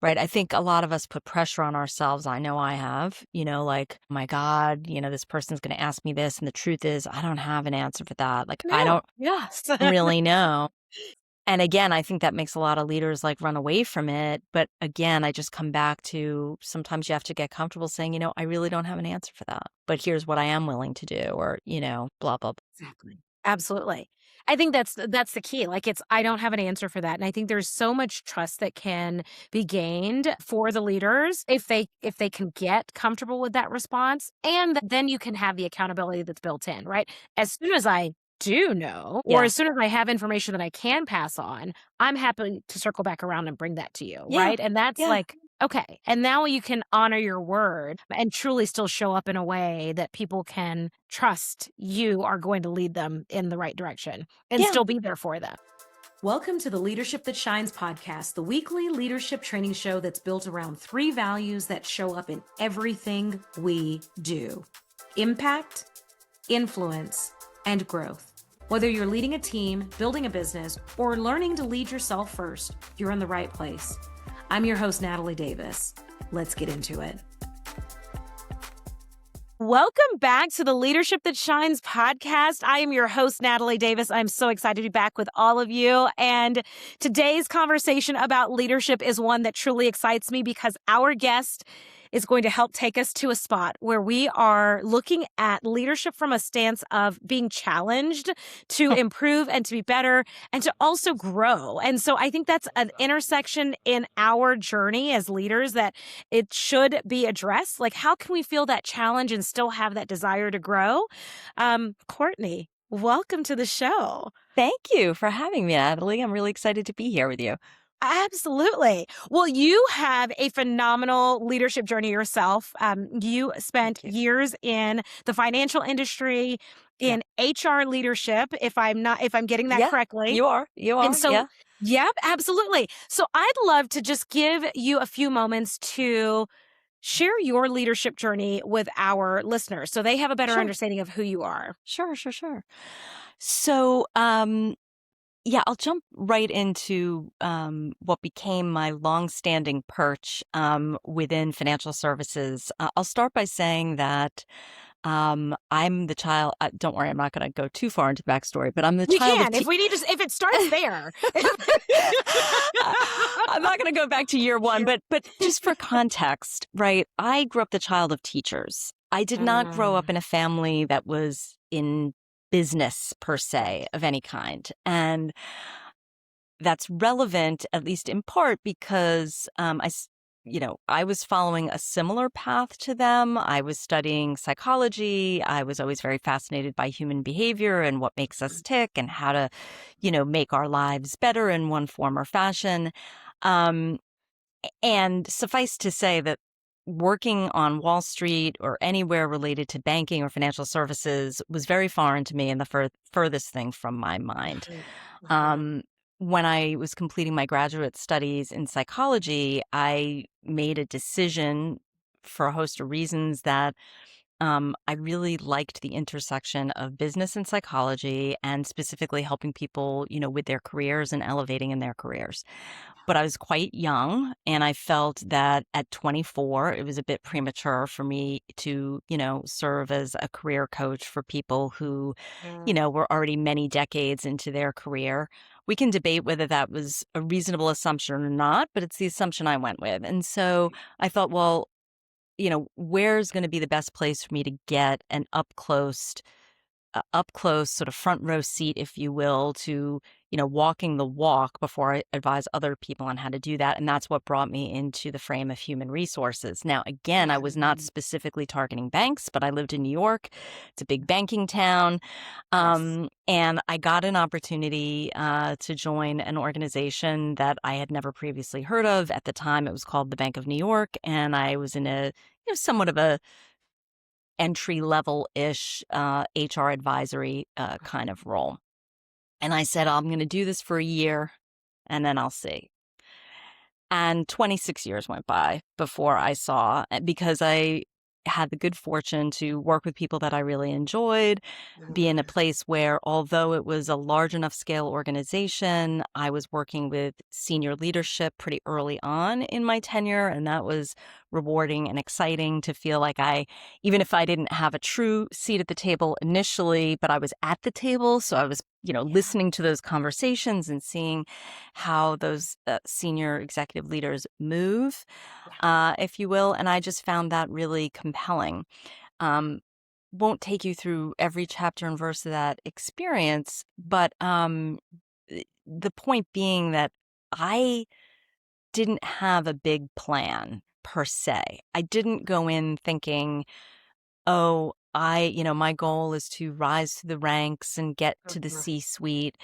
right? I think a lot of us put pressure on ourselves. I know I have, like, oh my God, this person's going to ask me this. And the truth is, I don't have an answer for that. Like, I No. don't Yes. really know. And again, I think that makes a lot of leaders like run away from it. But again, I just come back to sometimes you have to get comfortable saying, I really don't have an answer for that. But here's what I am willing to do, or, blah, blah, blah. Exactly. Absolutely. I think that's the key. Like I don't have an answer for that. And I think there's so much trust that can be gained for the leaders if they can get comfortable with that response. And then you can have the accountability that's built in, right? As soon as I do know, or Yeah. as soon as I have information that I can pass on, I'm happy to circle back around and bring that to you, Yeah. right? And that's Yeah. like, okay. And now you can honor your word and truly still show up in a way that people can trust you are going to lead them in the right direction and Yeah. still be there for them. Welcome to the Leadership That Shines podcast, the weekly leadership training show that's built around 3 values that show up in everything we do: impact, influence, and growth. Whether you're leading a team, building a business, or learning to lead yourself first, you're in the right place. I'm your host, Natalie Davis. Let's get into it. Welcome back to the Leadership That Shines podcast. I am your host, Natalie Davis. I'm so excited to be back with all of you. And today's conversation about leadership is one that truly excites me because our guest is going to help take us to a spot where we are looking at leadership from a stance of being challenged to improve and to be better and to also grow. And so I think that's an intersection in our journey as leaders that it should be addressed. Like, how can we feel that challenge and still have that desire to grow? Courtney, welcome to the show. Thank you for having me, Natalie. I'm really excited to be here with you. Absolutely. Well, you have a phenomenal leadership journey yourself. You spent You. years in the financial industry, Yeah. in HR leadership, if I'm getting that Yeah. correctly. You are. And so, Yeah. yep, absolutely. So I'd love to just give you a few moments to share your leadership journey with our listeners so they have a better Sure. understanding of who you are. Sure. So, yeah, I'll jump right into what became my longstanding perch within financial services. I'll start by saying that I'm the child. Don't worry, I'm not going to go too far into the backstory, but I'm the We child of. can, if we need to, if it starts there. I'm not going to go back to year one, but just for context, right? I grew up the child of teachers. I did not grow up in a family that was in business per se of any kind. And that's relevant, at least in part, because I was following a similar path to them. I was studying psychology. I was always very fascinated by human behavior and what makes us tick and how to, make our lives better in one form or fashion. And suffice to say that working on Wall Street or anywhere related to banking or financial services was very foreign to me and the furthest thing from my mind. When I was completing my graduate studies in psychology, I made a decision for a host of reasons that I really liked the intersection of business and psychology and specifically helping people, with their careers and elevating in their careers. But I was quite young and I felt that at 24, it was a bit premature for me to, serve as a career coach for people who, were already many decades into their career. We can debate whether that was a reasonable assumption or not, but it's the assumption I went with. And so I thought, well, where's going to be the best place for me to get an up close sort of front row seat, if you will, to, walking the walk before I advise other people on how to do that. And that's what brought me into the frame of human resources. Now, again, I was not specifically targeting banks, but I lived in New York. It's a big banking town. And I got an opportunity to join an organization that I had never previously heard of. At the time, it was called the Bank of New York. And I was in a, somewhat of a entry-level-ish HR advisory kind of role. And I said, I'm going to do this for a year and then I'll see. And 26 years went by before I saw, because I had the good fortune to work with people that I really enjoyed, be in a place where, although it was a large enough scale organization, I was working with senior leadership pretty early on in my tenure. And that was rewarding and exciting to feel like even if I didn't have a true seat at the table initially, but I was at the table. So I was, Yeah. listening to those conversations and seeing how those senior executive leaders move, Yeah. if you will. And I just found that really compelling. Um, won't take you through every chapter and verse of that experience, but the point being that I didn't have a big plan per se. I didn't go in thinking, oh, my goal is to rise through the ranks and get to the Mhm. C-suite.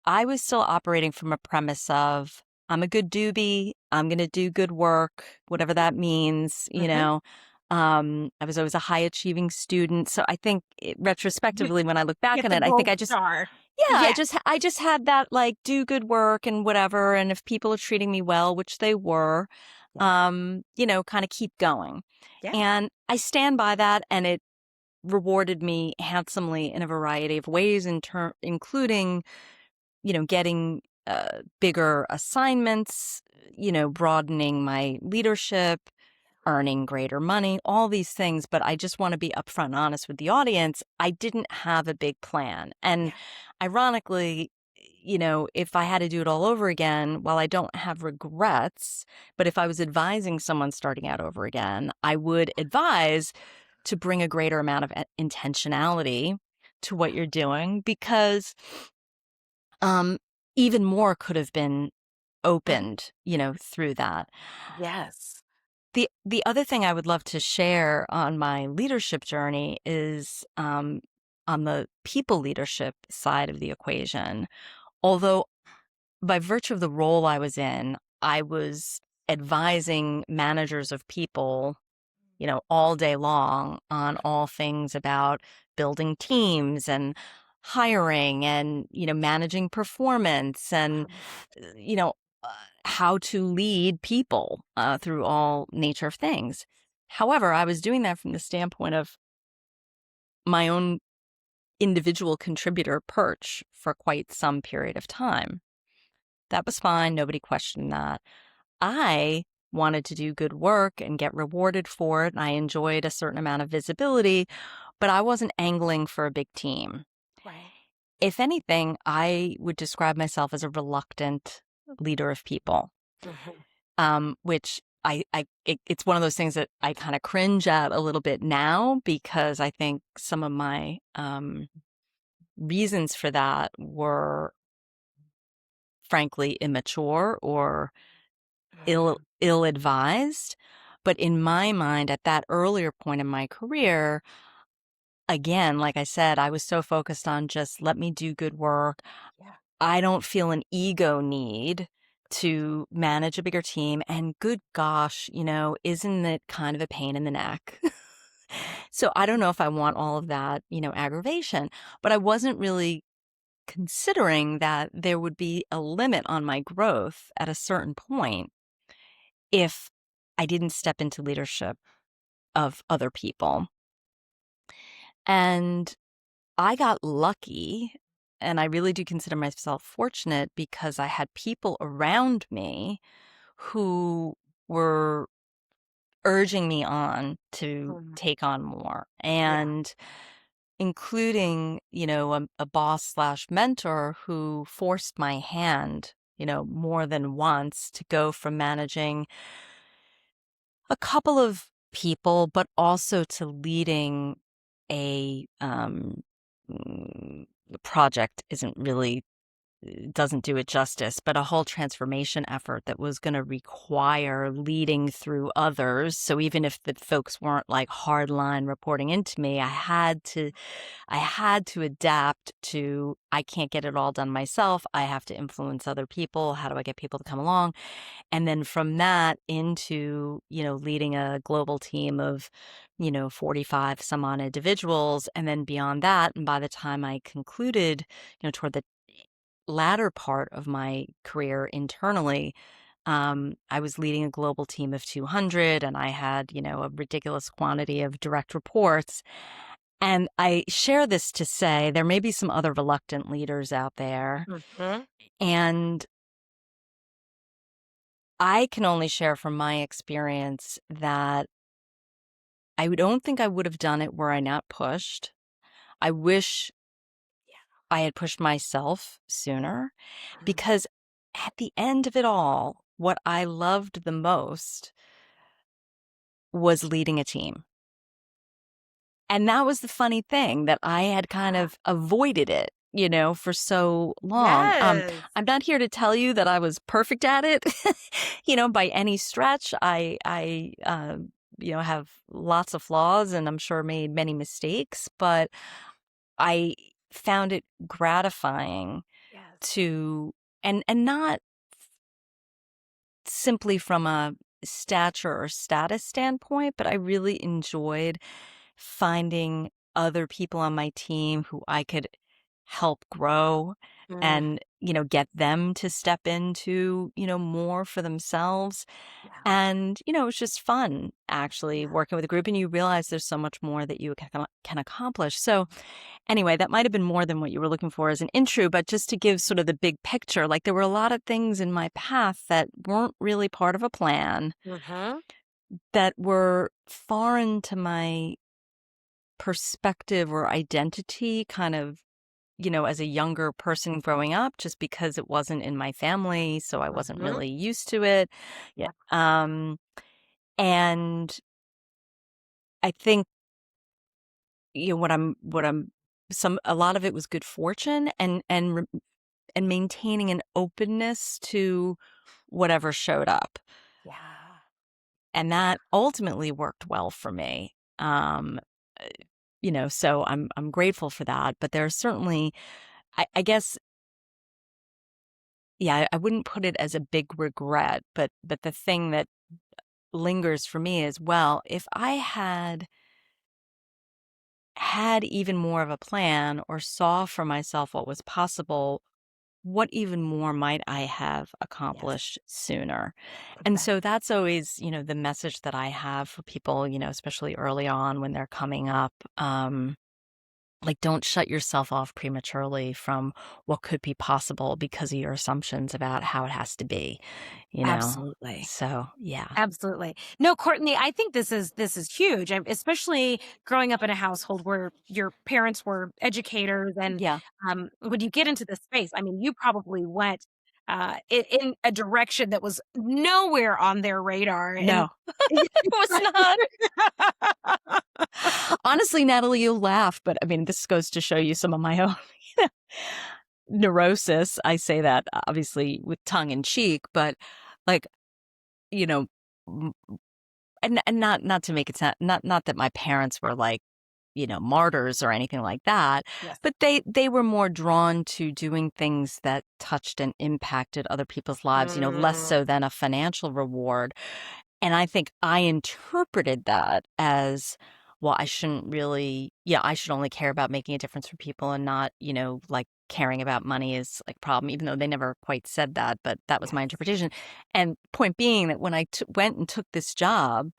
I was still operating from a premise of, I'm a good doobie. I'm going to do good work, whatever that means. Mhm. I was always a high achieving student. So I think Get retrospectively, when I look back get on the it, I think gold star. yeah, Yes. I just had that like do good work and whatever. And if people are treating me well, which they were, Yeah. kind of keep going. Yeah. And I stand by that, and it rewarded me handsomely in a variety of ways, including, getting bigger assignments, broadening my leadership, earning greater money, all these things. But I just want to be upfront and honest with the audience. I didn't have a big plan. And Yeah. ironically, if I had to do it all over again, while I don't have regrets, but if I was advising someone starting out over again, I would advise to bring a greater amount of intentionality to what you're doing, because um, even more could have been Mhm. opened, through that. Yes. The other thing I would love to share on my leadership journey is on the people leadership side of the equation. Although by virtue of the role I was in, I was advising managers of people, all day long on all things about building teams and hiring and, managing performance and, Mhm. you know, uh, how to lead people through all nature of things. However, I was doing that from the standpoint of my own individual contributor perch for quite some period of time. That was fine. Nobody questioned that. I wanted to do good work and get rewarded for it. And I enjoyed a certain amount of visibility, but I wasn't angling for a big team. Right. If anything, I would describe myself as a reluctant leader of people, Mhm. which it's one of those things that I kind of cringe at a little bit now, because I think some of my reasons for that were frankly immature or Mhm. ill advised. But in my mind, at that earlier point in my career, again, like I said, I was so focused on just let me do good work. Yeah. I don't feel an ego need to manage a bigger team. And good gosh, isn't it kind of a pain in the neck? So I don't know if I want all of that, aggravation, but I wasn't really considering that there would be a limit on my growth at a certain point if I didn't step into leadership of other people. And I got lucky, and I really do consider myself fortunate, because I had people around me who were urging me on to Mhm. take on more, Yeah. and including, a boss slash mentor who forced my hand, more than once to go from managing a couple of people, but also to leading a project isn't really doesn't do it justice, but a whole transformation effort that was going to require leading through others. So even if the folks weren't like hardline reporting into me, I had to adapt to, I can't get it all done myself. I have to influence other people. How do I get people to come along? And then from that into, leading a global team of, 45 some odd individuals. And then beyond that, and by the time I concluded, toward the latter part of my career internally, I was leading a global team of 200 and I had, a ridiculous quantity of direct reports. And I share this to say there may be some other reluctant leaders out there. Mhm. And I can only share from my experience that I don't think I would have done it were I not pushed. I wish I had pushed myself sooner Mhm. because at the end of it all, what I loved the most was leading a team. And that was the funny thing that I had kind Yeah. of avoided it, for so long. Yes. I'm not here to tell you that I was perfect at it, by any stretch. Have lots of flaws and I'm sure made many mistakes, but I found it gratifying Yes. to, and not simply from a stature or status standpoint, but I really enjoyed finding other people on my team who I could help grow Mm. and, get them to step into, more for themselves. Yeah. And, it was just fun actually Yeah. working with a group and you realize there's so much more that you can accomplish. So anyway, that might have been more than what you were looking for as an intro, but just to give sort of the big picture, like there were a lot of things in my path that weren't really part of a plan Mhm. that were foreign to my perspective or identity kind of, as a younger person growing up, just because it wasn't in my family. So I wasn't Mhm. really used to it. Yeah. Yep. And I think, what I'm, a lot of it was good fortune and maintaining an openness to whatever showed up. Yeah. And that ultimately worked well for me. Uh, so I'm grateful for that. But there's certainly, I guess, yeah, I wouldn't put it as a big regret, but the thing that lingers for me is, well, if I had even more of a plan or saw for myself what was possible, what even more might I have Yes. accomplished sooner? And so Exactly. that's always, the message that I have for people, especially early on when they're coming up. Like, don't shut yourself off prematurely from what could be possible because of your assumptions about how it has to be, you know? Absolutely. So, yeah. Absolutely. No, Courtney, I think this is huge, especially growing up in a household where your parents were educators, and Yeah. when you get into this space, I mean, you probably went in a direction that was nowhere on their radar, and No, it was not. Honestly, Natalie, you'll laugh, but I mean, this goes to show you some of my own neurosis. I say that obviously with tongue in cheek, but like, you know, m- and not to make it sound, not that my parents were like, martyrs or anything like that, Yes. but they were more drawn to doing things that touched and impacted other people's lives, less Mm, so than a financial reward. And I think I interpreted that as, well, I should only care about making a difference for people and not, like caring about money is like a problem, even though they never quite said that, but that was my yes. interpretation. And point being that when I went and took this job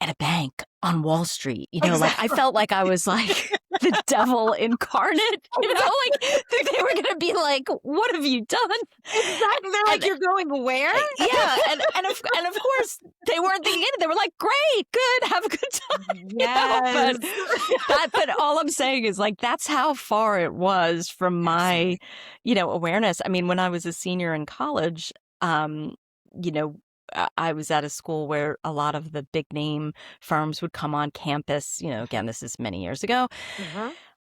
at a bank on Wall Street, like I Exactly. felt like I was like the devil incarnate, like they were going to be like, what have you done? Exactly. They're like, And you're going where? yeah, and of course they weren't thinking it. They were like, "Great, good, have a good time," Yes. But all I'm saying is like that's how far it was from my, Absolutely. awareness. I mean, when I was a senior in college, you know. I was at a school where a lot of the big name firms would come on campus. Again, this is many years ago,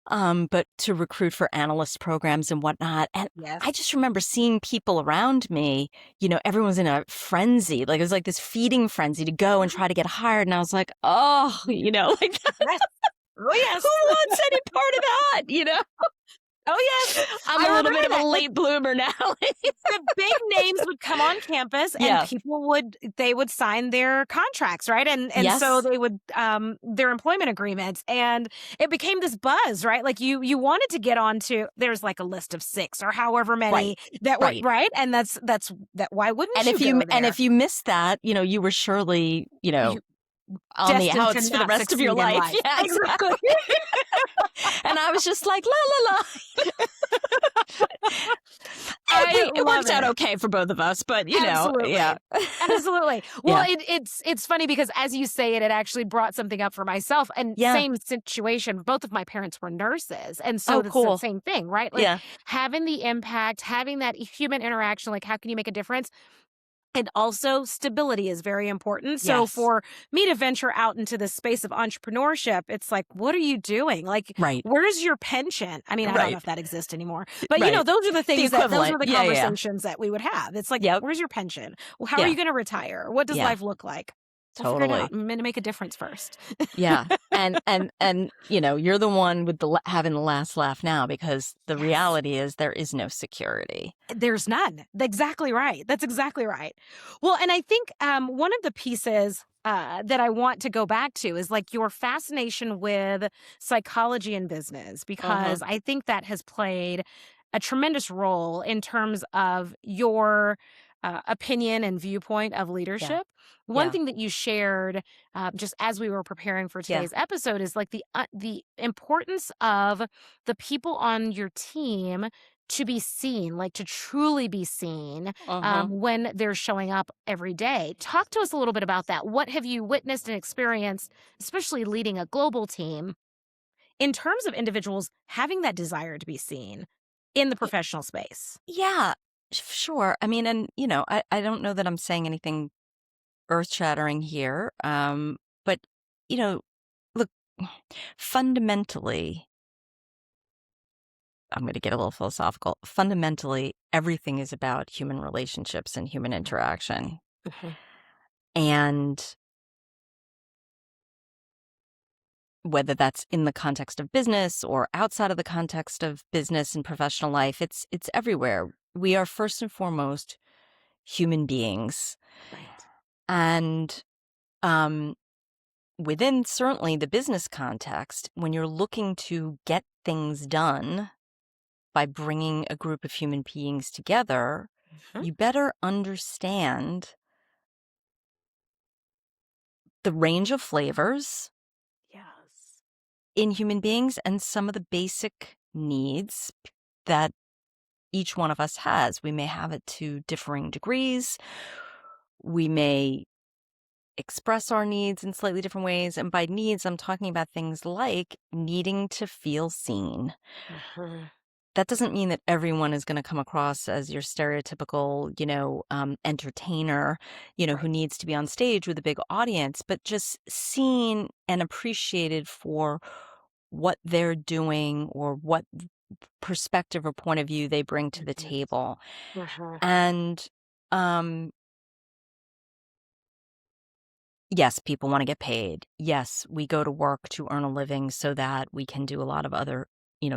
Hmm. but to recruit for analyst programs and whatnot. And Yes. I just remember seeing people around me, everyone's in a frenzy. Like it was like this feeding frenzy to go and try to get hired. And I was like, oh, like Yes. Oh, who yes. wants any part of that? Oh, yes. I'm I a little remember bit of that. a Like, late bloomer now. the big names would come on campus and Yeah. people would sign their contracts, right? And so Yes. they would their employment agreements, and it became this buzz, right? Like you wanted to get onto, there's like a list of 6 or however Right. many that were Right. right, and that's that why wouldn't you go there? If you missed that, you were surely, You on the destined to outs for the not rest of your succeed in life. life. Yeah, Exactly. exactly. And I was just like, la la la. I It love worked out it. okay for both of us, but Absolutely. yeah. Absolutely. Well, Yeah. it's funny because as you say it, it actually brought something up for myself. And Yeah. same situation. Both of my parents were nurses. And so Oh, that's the cool. same thing, right? Like Yeah. having the impact, having that human interaction, like how can you make a difference? And also, stability is very important. So, Yes. for me to venture out into the space of entrepreneurship, it's like, what are you doing? Like, Right. where's your pension? I mean, I don't know Right. if that exists anymore, but Right. those are the The things those equivalent. were the Yeah, yeah. conversations that we would have. It's like, Yep. where's your pension? Well, how are Yeah. you going to retire? What does Yeah. life look like? We'll figure it out. Totally. I'm going to make a difference first. Yeah. And you're the one with having the last laugh now, because the Yes. reality is there is no security. There's none. Exactly right. That's exactly right. Well, and I think one of the pieces that I want to go back to is like your fascination with psychology and business, Uh-huh. because I think that has played a tremendous role in terms of your opinion and viewpoint of Yeah. leadership. One Yeah. thing that you shared just as we were preparing for Yeah. today's episode is like the importance of the people on your team to be seen, like to truly be seen Uh-huh. when they're showing up every day. Talk to us a little bit about that. What have you witnessed and experienced, especially leading a global team, in terms of individuals having that desire to be seen in the Y- professional space? Yeah. Sure. I mean, and I don't know that I'm saying anything earth-shattering here. But you know, look, fundamentally, I'm going to get a little philosophical. Fundamentally, everything is about human relationships and human interaction. Mhm. And whether that's in the context of business or outside of the context of business and professional life, it's everywhere. We are first and foremost human beings. Right. And um, within certainly the business context, when you're looking to get things done by bringing a group of human beings together, Mhm. you better understand the range of flavors Yes. in human beings and some of the basic needs that each one of us has. We may have it to differing degrees. We may express our needs in slightly different ways. And by needs, I'm talking about things like needing to feel seen. Mhm. That doesn't mean that everyone is going to come across as your stereotypical, entertainer, who Right. needs to be on stage with a big audience, but just seen and appreciated for what they're doing or what perspective or point of view they bring to the Mhm. table. Mhm. And um, yes, people want to get paid. Yes, we go to work to earn a living so that we can do a lot of other,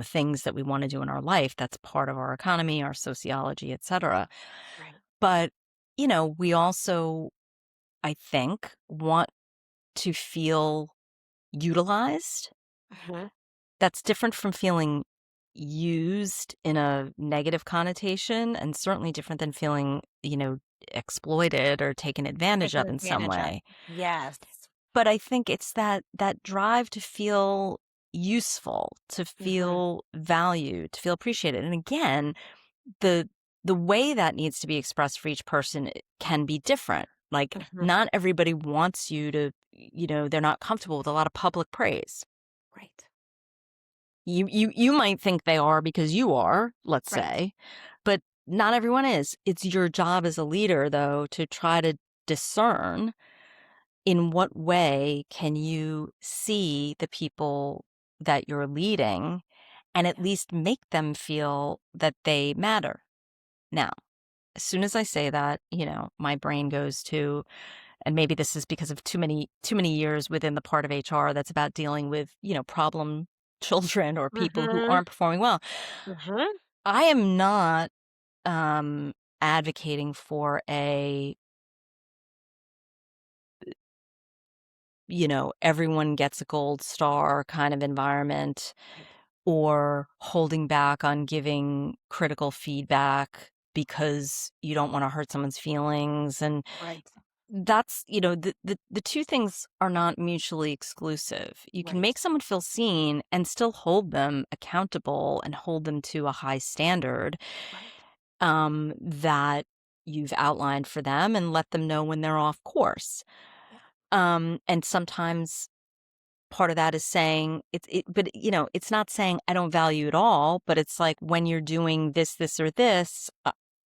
things that we want to do in our life. That's part of our economy, our sociology, etc. Right. But, we also, I think, want to feel utilized. Mhm. That's different from feeling used in a negative connotation, and certainly different than feeling, exploited or taken advantage Taken of in some advantage of. way. Yes. But I think it's that drive to feel useful, to Mhm. feel valued, to feel appreciated. And again, the the way that needs to be expressed for each person can be different. Like, Mhm. not everybody wants you to, they're not comfortable with a lot of public praise. Right. You might think they are because you are, let's Right. say, but not everyone is. It's your job as a leader, though, to try to discern in what way can you see the people that you're leading and at Yeah. least make them feel that they matter. Now, as soon as I say that, my brain goes to, and maybe this is because of too many years within the part of HR that's about dealing with, problem children or people who Mhm. aren't performing well. Mhm. I am not advocating for a, everyone gets a gold star kind of environment, Right. or holding back on giving critical feedback because you don't want to hurt someone's feelings. And Right. that's, the two things are not mutually exclusive. You can Right. make someone feel seen and still hold them accountable and hold them to a high standard Right. that you've outlined for them, and let them know when they're off course. Yeah. And sometimes part of that is saying but it's not saying I don't value it all, but it's like, when you're doing this, or this,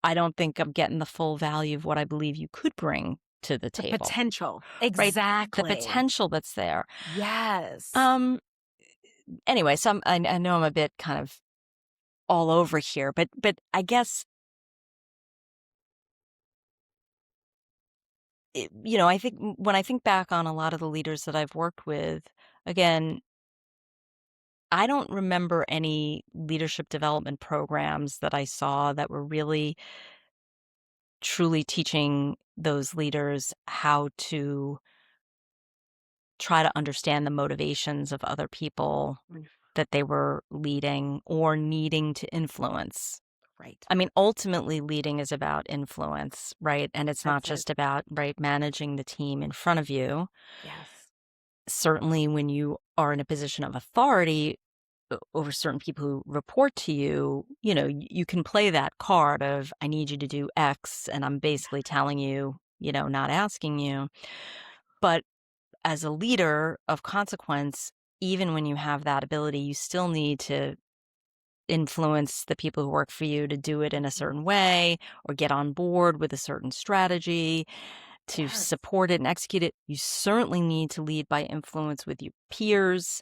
I don't think I'm getting the full value of what I believe you could bring to the The table, potential. right? The Exactly. potential that's there. Yes. Um, anyway, so I know I'm a bit kind of all over here, but I guess, I think when I think back on a lot of the leaders that I've worked with, again, I don't remember any leadership development programs that I saw that were really truly teaching those leaders how to try to understand the motivations of other people Mm. that they were leading or needing to influence. Right. I mean, ultimately, leading is about influence, right? And it's not That's it. just about, right, managing the team in front of you. Yes. Certainly, when you are in a position of authority over certain people who report to you, you can play that card of, I need you to do X, and I'm basically telling you, not asking you. But as a leader of consequence, even when you have that ability, you still need to influence the people who work for you to do it in a Mhm. certain way, or get on board with a certain strategy to Yes. support it and execute it. You certainly need to lead by influence with your peers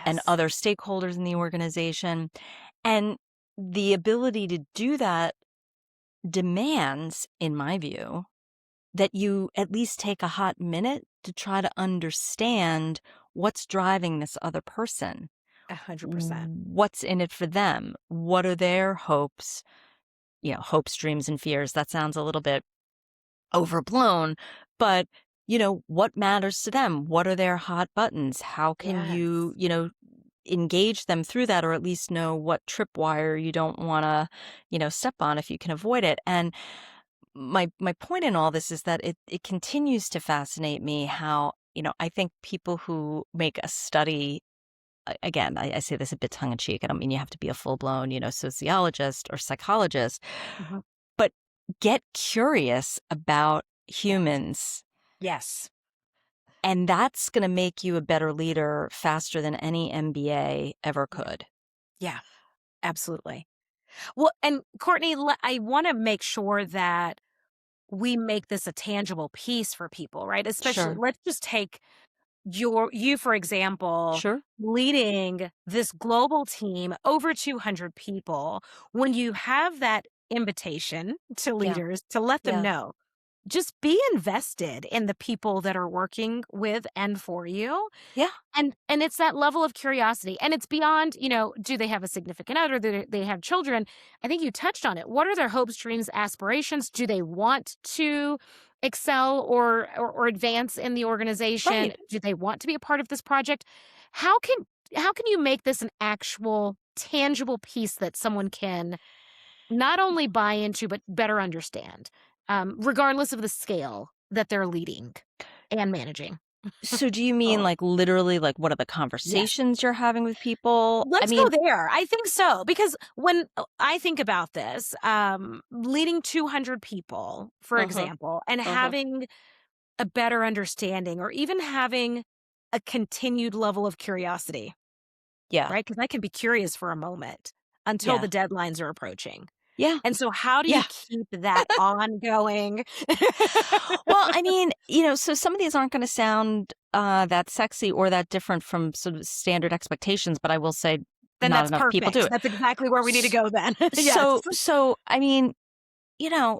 and Yes. other stakeholders in the organization. And the ability to do that demands, in my view, that you at least take a hot minute to try to understand what's driving this other person. 100%. What's in it for them? What are their hopes? Hopes, dreams, and fears. That sounds a little bit overblown, but what matters to them? What are their hot buttons? How can you, Yes. engage them through that, or at least know what tripwire you don't want to, step on if you can avoid it. And my point in all this is that it continues to fascinate me how, I think people who make a study, again, I say this a bit tongue in cheek. I don't mean you have to be a full blown, sociologist or psychologist, Mhm. but get curious about Yes. humans. Yes. And that's going to make you a better leader faster than any MBA ever Yeah. could. Yeah. Absolutely. Well, and Courtney, I want to make sure that we make this a tangible piece for people, right? Especially, Sure. let's just take you for example, Sure. leading this global team over 200 people. When you have that invitation to Yeah. leaders to let them Yeah. know, just be invested in the people that are working with and for you. Yeah. And it's that level of curiosity, and it's beyond, do they have a significant other? Do they have children? I think you touched on it. What are their hopes, dreams, aspirations? Do they want to excel or advance in the organization? Right. Do they want to be a part of this project? How can how can you make this an actual tangible piece that someone can not only buy into but better understand, regardless of the scale that they're leading and managing? So do you mean, Oh, like, literally, like, what are the yes. conversations you're having with people? I Let's go mean, there. I think so, because when I think about this, leading 200 people, for uh-huh. example, and Uh-huh. having a better understanding or even having a continued level of curiosity, Yeah. right? Because I can be curious for a moment until Yeah. the deadlines are approaching. Yeah. And so how do you Yeah. keep that ongoing? Well, I mean, so some of these aren't going to sound that sexy or that different from sort of standard expectations, but I will say Then not that's enough people do perfect. it. That's exactly where we need to S- go then. Yes. So I mean, you know,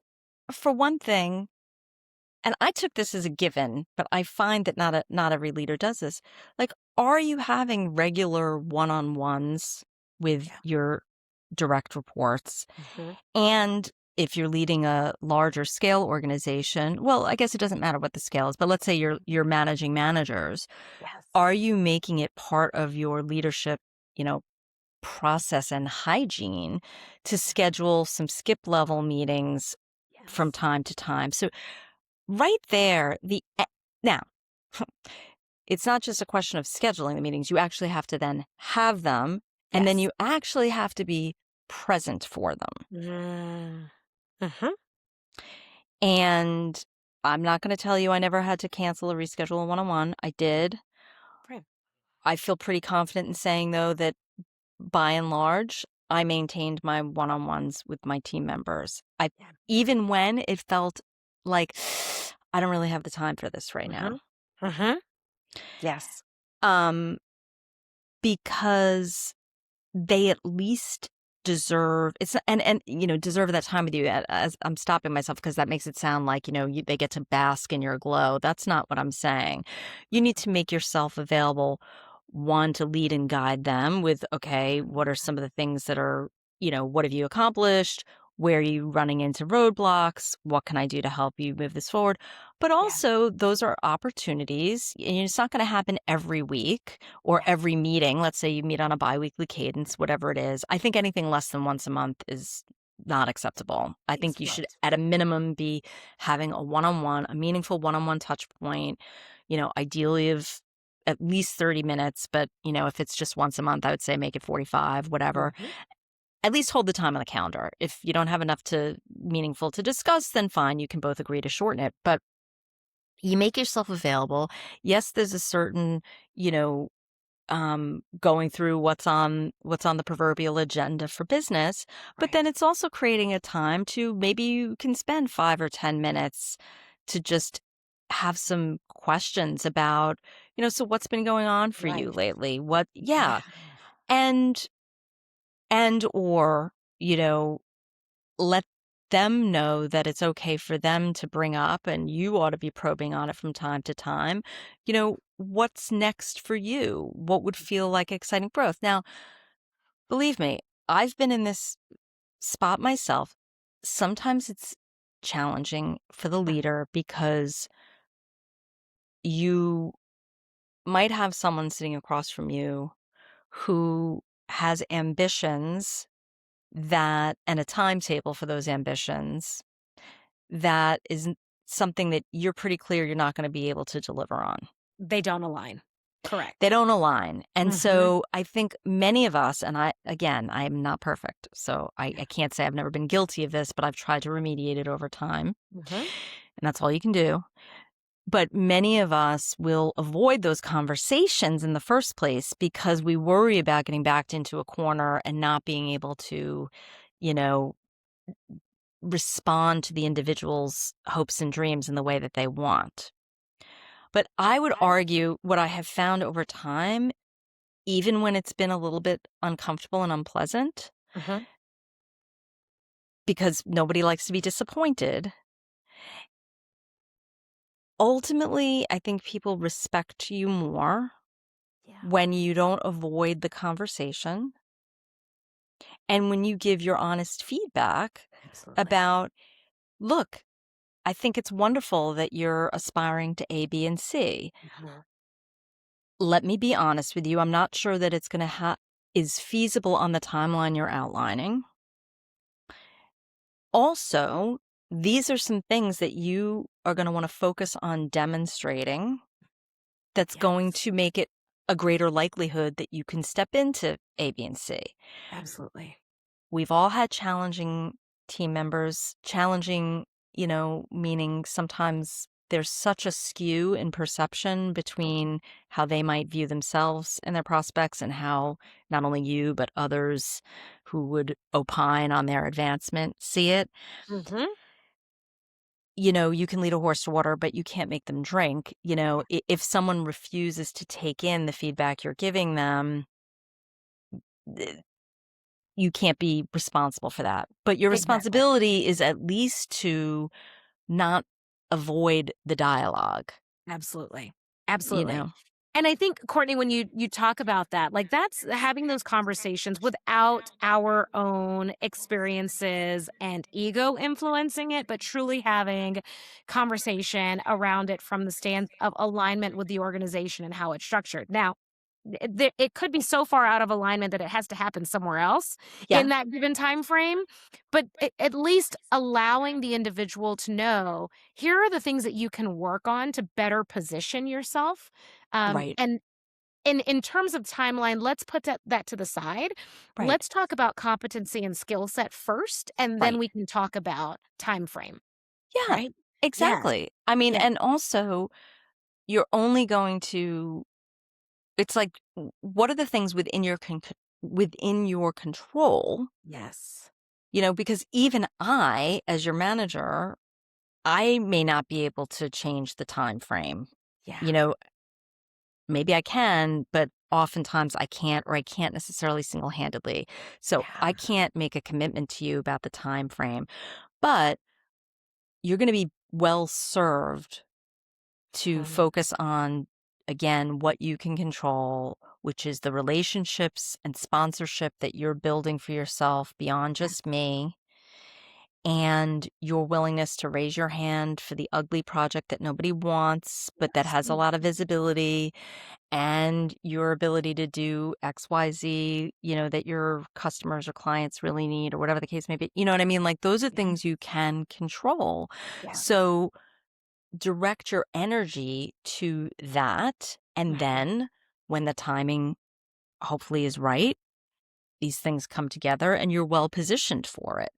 for one thing, and I took this as a given, but I find that not every leader does this. Like, are you having regular one-on-ones with Yeah. your direct reports? Mhm. And if you're leading a larger scale organization, well, I guess it doesn't matter what the scale is, but let's say you're managing managers. Yes. Are you making it part of your leadership, you know, process and hygiene to schedule some skip level meetings from Yes. time to time? So right there, now it's not just a question of scheduling the meetings. You actually have to then have them, and then Yes. you actually have to be present for them. Mm. Mhm. And I'm not going to tell you I never had to cancel or reschedule a one-on-one. I did. Right. I feel pretty confident in saying, though, that by and large, I maintained my one-on-ones with my team members. Yeah. Even when it felt like I don't really have the time for this right now. Mhm. Mhm. Yes. Um, because they at least deserve it's and deserve that time with you. As I'm stopping myself because that makes it sound like they get to bask in your glow. That's not what I'm saying. You need to make yourself available, one, to lead and guide them with, okay, what are some of the things that are, what have you accomplished, where are you running into roadblocks, what can I do to help you move this forward? But Yeah. also those are opportunities, and it's not going to happen every week or Yes. every meeting. Let's say you meet on a biweekly cadence, whatever it is. I think anything less than once a month is not acceptable. I think you should, Right. at a minimum, be having a one-on-one, a meaningful one-on-one touch point, ideally of at least 30 minutes. But, if it's just once a month, I would say make it 45, whatever. Mhm. At least hold the time on the calendar. If you don't have enough meaningful to discuss, then fine, you can both agree to shorten it. But you make yourself available. Yes, there's a certain, you know, going through what's on the proverbial agenda for business, but then Right. it's also creating a time to maybe you can spend 5 or 10 minutes to just have some questions about, so what's been going on for you Life. lately? What, Yeah. yeah. And, or, you know, let them know that it's okay for them to bring up, and you ought to be probing on it from time to time. What's next for you? What would feel like exciting growth? Now, believe me, I've been in this spot myself. Sometimes it's challenging for the leader because you might have someone sitting across from you who has ambitions and a timetable for those ambitions that is something that you're pretty clear you're not going to be able to deliver on. They don't align. They Correct. don't align. And Mhm. so I think many of us, and I am not perfect, so I Yeah. can't say I've never been guilty of this, but I've tried to remediate it over time. Mhm. And that's all you can do. But many of us will avoid those conversations in the first place because we worry about getting backed into a corner and not being able to, you know, respond to the individual's hopes and dreams in the way that they want. But I would I argue what I have found over time, even when it's been a little bit uncomfortable and unpleasant, Mhm. because nobody likes to be disappointed, ultimately, I think people respect you more Yeah. when you don't avoid the conversation and when you give your honest feedback Absolutely. about, look, I think it's wonderful that you're aspiring to A, B, and C. Mhm. Let me be honest with you. I'm not sure that it's going to is feasible on the timeline you're outlining. Also, these are some things that you are going to want to focus on demonstrating that's going Yes. to make it a greater likelihood that you can step into A, B, and C. Absolutely. We've all had challenging team members, challenging, meaning sometimes there's such a skew in perception between how they might view themselves and their prospects and how not only you, but others who would opine on their advancement see it. Mhm. You can lead a horse to water, but you can't make them drink. If someone refuses to take in the feedback you're giving them, you can't be responsible for that. But your Exactly. responsibility is at least to not avoid the dialogue, Absolutely. you Absolutely. know? And I think, Courtney, when you talk about that, like that's having those conversations without our own experiences and ego influencing it, but truly having conversation around it from the stance of alignment with the organization and how it's structured. Now, it could be so far out of alignment that it has to happen somewhere else in Yeah, that given time frame, but at least allowing the individual to know here are the things that you can work on to better position yourself. right, And in terms of timeline, let's put that to the side. right, Let's talk about competency and skill set first, and then right. we can talk about time frame. Yeah, Right? Yes. exactly. I mean, Yeah. and also you're only going to, it's like, what are the things within your control? Yes. Because even I, as your manager, I may not be able to change the time frame. Yeah. You know, maybe I can, but oftentimes I can't, or I can't necessarily single-handedly. So Yeah. I can't make a commitment to you about the time frame, but you're going to be well served to Mhm. focus on, again, what you can control, which is the relationships and sponsorship that you're building for yourself beyond Yeah. just me, and your willingness to raise your hand for the ugly project that nobody wants, but that Yes. has a lot of visibility, and your ability to do XYZ, that your customers or clients really need, or whatever the case may be. You know what I mean? Like, those are Yeah. things you can control. Yes. So direct your energy to that. And Mhm. then when the timing hopefully is right, these things come together and you're well positioned for it.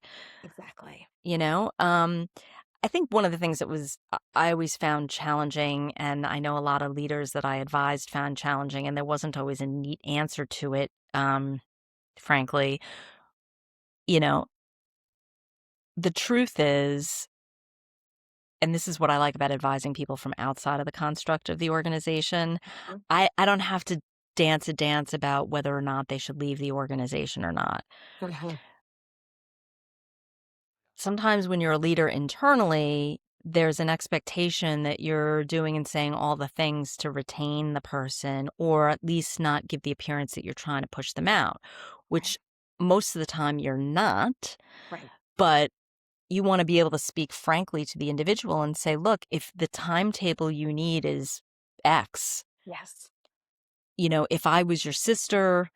Exactly. You know, I think one of the things that I always found challenging, and I know a lot of leaders that I advised found challenging, and there wasn't always a neat answer to it, frankly. You know, the truth is, and this is what I like about advising people from outside of the construct of the organization, Mhm. I don't have to dance a dance about whether or not they should leave the organization or not. Mhm. Sometimes when you're a leader internally, there's an expectation that you're doing and saying all the things to retain the person, or at least not give the appearance that you're trying to push them out, Right. which most of the time you're not. Right. But you want to be able to speak frankly to the individual and say, look, if the timetable you need is X, Yes. if I was your sister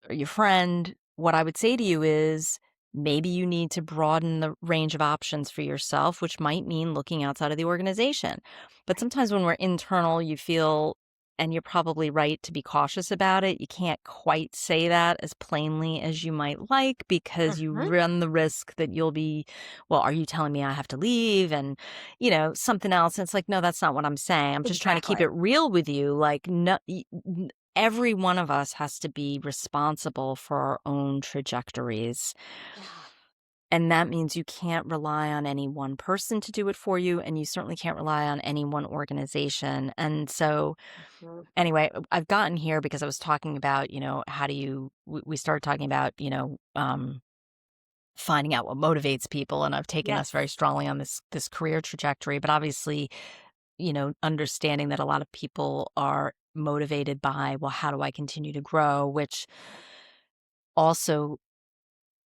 or your friend, what I would say to you is maybe you need to broaden the range of options for yourself, which might mean looking outside of the organization. But Right. sometimes when we're internal, you feel, and you're probably right to be cautious about it, you can't quite say that as plainly as you might like because you Mhm. run the risk that you'll be, well, are you telling me I have to leave? And, something else. And it's like, no, that's not what I'm saying. I'm just trying to keep Exactly. it real with you. Like, no, every one of us has to be responsible for our own trajectories. Yeah. And that means you can't rely on any one person to do it for you, and you certainly can't rely on any one organization. And so, Mhm. anyway, I've gotten here because I was talking about, how do we started talking about, finding out what motivates people. And I've taken us very Yes. strongly on this career trajectory, but obviously, understanding that a lot of people are motivated by, well, how do I continue to grow? Which also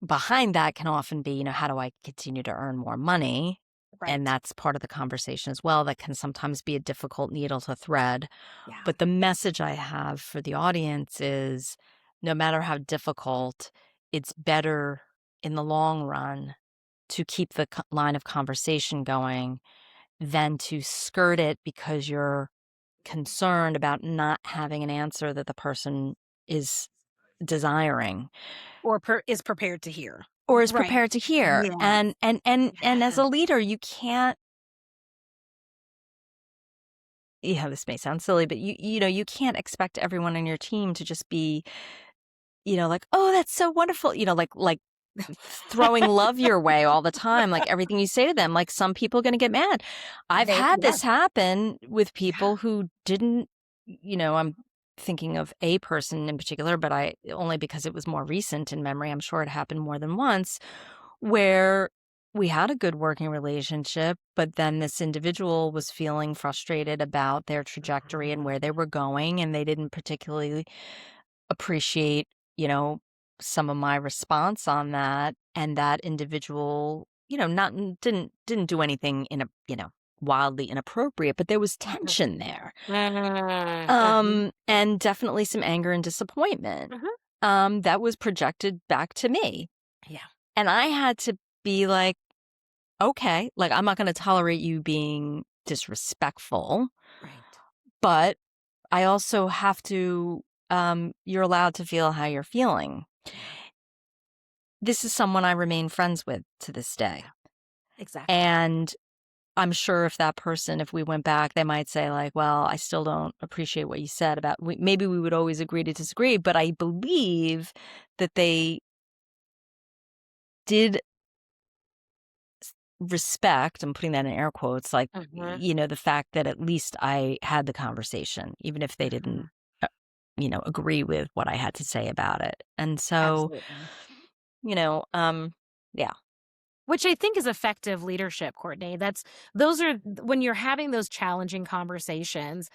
behind that can often be, how do I continue to earn more money? And Right. that's part of the conversation as well. That can sometimes be a difficult needle to thread. Yeah. But the message I have for the audience is no matter how difficult, it's better in the long run to keep the line of conversation going than to skirt it because you're concerned about not having an answer that the person is desiring Or is prepared to hear. or is Right. prepared to hear. Yes. And as Yeah. a leader, you can't, this may sound silly, but you can't expect everyone on your team to just be, like, oh, that's so wonderful, like throwing love your way all the time, like everything you say to them. Like, some people are going to get mad. I've had Yeah. this happen with Yeah. people who didn't, I'm thinking of a person in particular, but I only because it was more recent in memory. I'm sure it happened more than once where we had a good working relationship, but then this individual was feeling frustrated about their trajectory and where they were going, and they didn't particularly appreciate, you know, some of my response on that. And that individual, not didn't do anything wildly inappropriate, but there was Mhm. tension there. Mhm. Mhm. And definitely some anger and disappointment. Mhm. That was projected back to me. Yeah. And I had to be like, okay, like I'm not going to tolerate you being disrespectful, Right. but I also have to, you're allowed to feel how you're feeling. Yeah. This is someone I remain friends with to this day. Yeah. Exactly. And I'm sure if we went back, they might say, like, well, I still don't appreciate what you said about, maybe we would always agree to disagree. But I believe that they did respect, I'm putting that in air quotes, like, Mhm. the fact that at least I had the conversation, even if they didn't, Mhm. uh, agree with what I had to say about it. And so, Absolutely. you know, um, yeah, Which I think is effective leadership, Courtney. Those are when you're having those challenging conversations.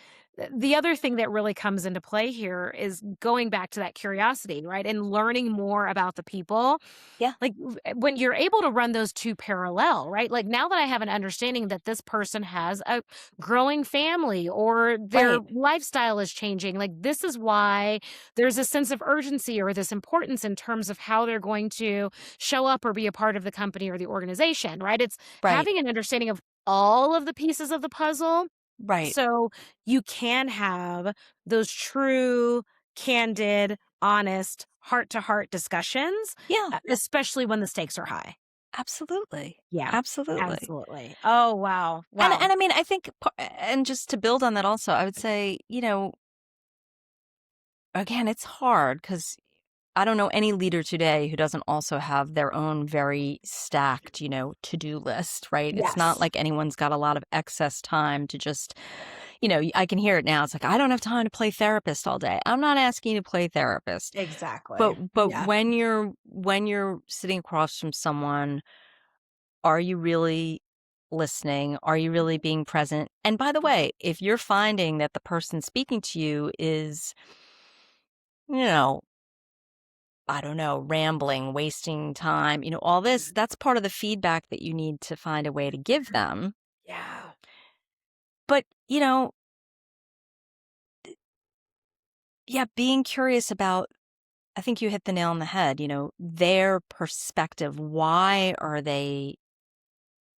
The other thing that really comes into play here is going back to that curiosity, right? And learning more about the people. yeah, Like when you're able to run those two parallel, right? Like now that I have an understanding that this person has a growing family or their right, lifestyle is changing, like this is why there's a sense of urgency or this importance in terms of how they're going to show up or be a part of the company or the organization, right? It's right, having an understanding of all of the pieces of the puzzle right. so you can have those true, candid, honest, heart to heart discussions, Yeah, especially when the stakes are high. absolutely. Yeah, Absolutely. absolutely. Oh, wow. And Wow. and I mean, I think, and just to build on that also, I would say, again, it's hard because I don't know any leader today who doesn't also have their own very stacked, to-do list, right? It's not Yes, like anyone's got a lot of excess time to just, I can hear it now. It's like, I don't have time to play therapist all day. I'm not asking you to play therapist. exactly. But Yeah. when you're sitting across from someone, are you really listening? Are you really Mhm, being present? And by the mhm. way, if you're finding that the person speaking to you is, you know, I don't know, rambling, wasting time, all this, that's part of the feedback that you need to find a way to give them. Yeah. But, yeah, being curious about, I think you hit the nail on the head, their perspective. Why are they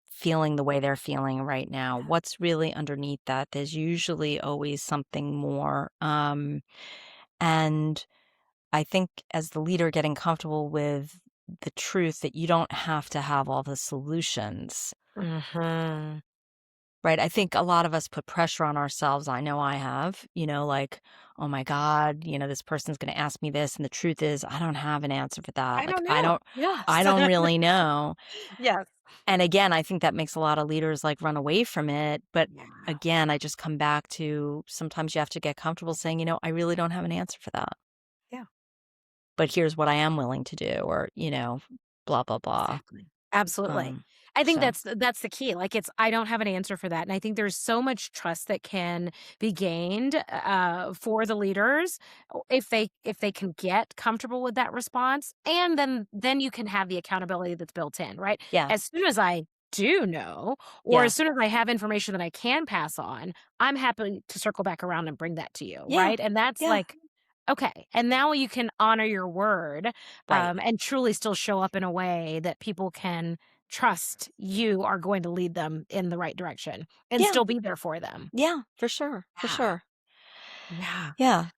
feeling the way they're feeling right now? What's really underneath that? There's usually always something more. And I think as the leader, getting comfortable with the truth that you don't have to have all the solutions, Mhm. right? I think a lot of us put pressure on ourselves. I know I have, like, oh my God, this person's going to ask me this. And the truth is, I don't have an answer for that. I Like, don't I know. don't, Yes. I don't really know. Yes. And again, I think that makes a lot of leaders like run away from it. But Yeah. again, I just come back to sometimes you have to get comfortable saying, I really don't have an answer for that. Yeah. But here's what I am willing to do, or, blah, blah, blah. Exactly. Absolutely. Um, I think so that's the key. Like it's I don't have an answer for that. And I think there's so much trust that can be gained for the leaders if they can get comfortable with that response. And then you can have the accountability that's built in, right? yeah, As soon as I do know, or yeah, as soon as I have information that I can pass on, I'm happy to circle back around and bring that to you, yeah, right? And that's yeah, like okay. And now you can honor your word right. and truly still show up in a way that people can trust you are going to lead them in the right direction and Yeah, still be there for them. yeah, for sure, for Yeah. sure. Yeah. Yeah,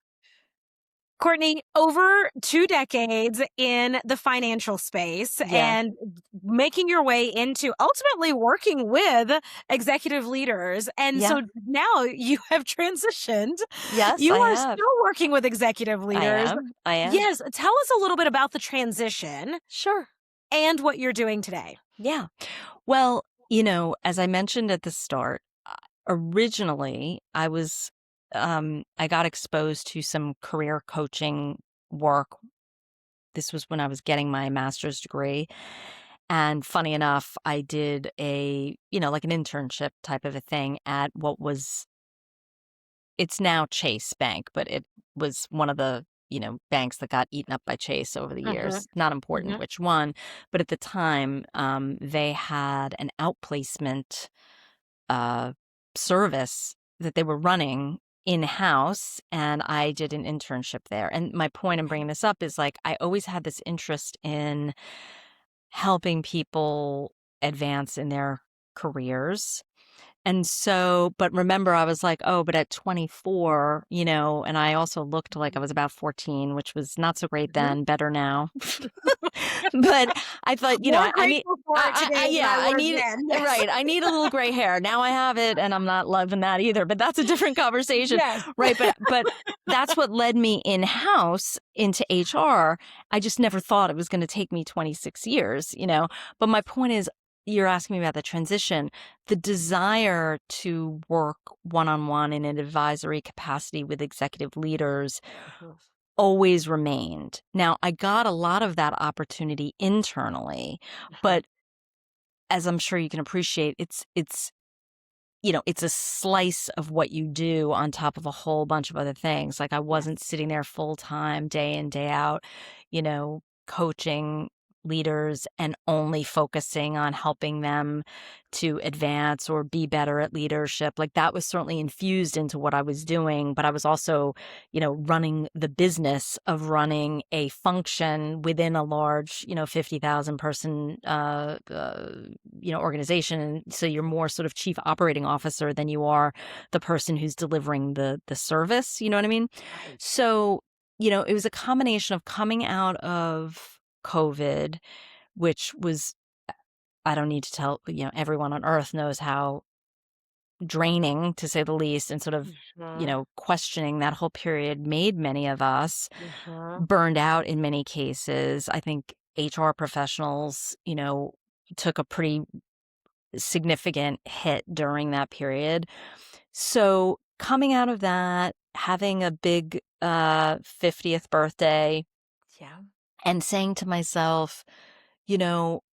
Courtney, over 2 decades in the financial space yeah, and making your way into ultimately working with executive leaders. And yeah. so now you have transitioned. Yes, You I are have. still working with executive I leaders. am. I am. Yes. Tell us a little bit about the transition Sure. and what you're doing today. Yeah. Well, as I mentioned at the start, originally I got exposed to some career coaching work. This was when I was getting my master's degree. And funny enough, I did like an internship type of a thing at it's now Chase Bank, but it was one of the, banks that got eaten up by Chase over the Mhm. years. Not important Mhm. which one, but at the time, they had an outplacement uh, service that they were running in-house, and I did an internship there. And my point in bringing this up is like I always had this interest in helping people advance in their careers. And so, but remember, I was like, oh, but at 24, and I also looked like I was about 14, which was not so great Mhm. then, better now. But I thought, More I need, grateful for it today than I yeah, I was need, then. Yes. right. I need a little gray hair. Now I have it and I'm not loving that either, but that's a different conversation. Yes. Right. But that's what led me in-house into HR. I just never thought it was going to take me 26 years, but my point is, you're asking me about the transition, the desire to work one-on-one in an advisory capacity with executive leaders Mhm. always remained. Now, I got a lot of that opportunity internally, Mhm. but as I'm sure you can appreciate, it's a slice of what you do on top of a whole bunch of other things. Like I Yes. wasn't sitting there full time, day in, day out, coaching leaders and only focusing on helping them to advance or be better at leadership. Like that was certainly infused into what I was doing, but I was also, running the business of running a function within a large, 50,000 person, organization. So you're more sort of chief operating officer than you are the person who's delivering the service. You know what I mean? Right. So, it was a combination of coming out of COVID, which was, I don't need to tell, everyone on earth knows how draining to say the least, and sort of, Mhm. questioning that whole period made many of us Mhm. burned out in many cases. I think HR professionals, took a pretty significant hit during that period. So coming out of that, having a big 50th birthday Yeah. and saying to myself,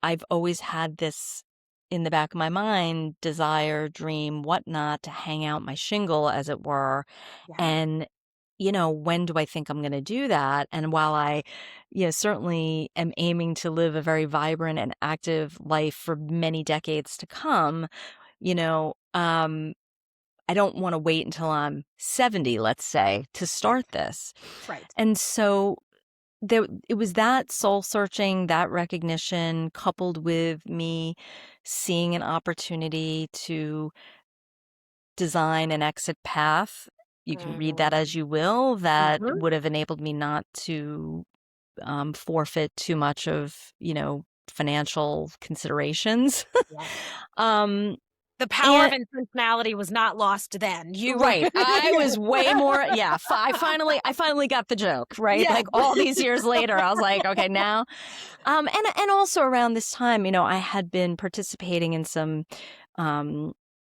I've always had this in the back of my mind, desire, dream, whatnot, to hang out my shingle, as it were. Yeah. And, when do I think I'm going to do that? And while I, certainly am aiming to live a very vibrant and active life for many decades to come, I don't want to wait until I'm 70, let's say, to Right. start this. Right. And so it was that soul searching, that recognition, coupled with me seeing an opportunity to design an exit path. You can read that as Mm. you will, that Mhm. would have enabled me not to forfeit too much of, financial considerations. Yes. um, The power of and intentionality was not lost then. You were Right. I was way more, yeah. I finally got the joke, right? Yes. Like all these years later, I was like, okay, now. And also around this time, I had been participating in some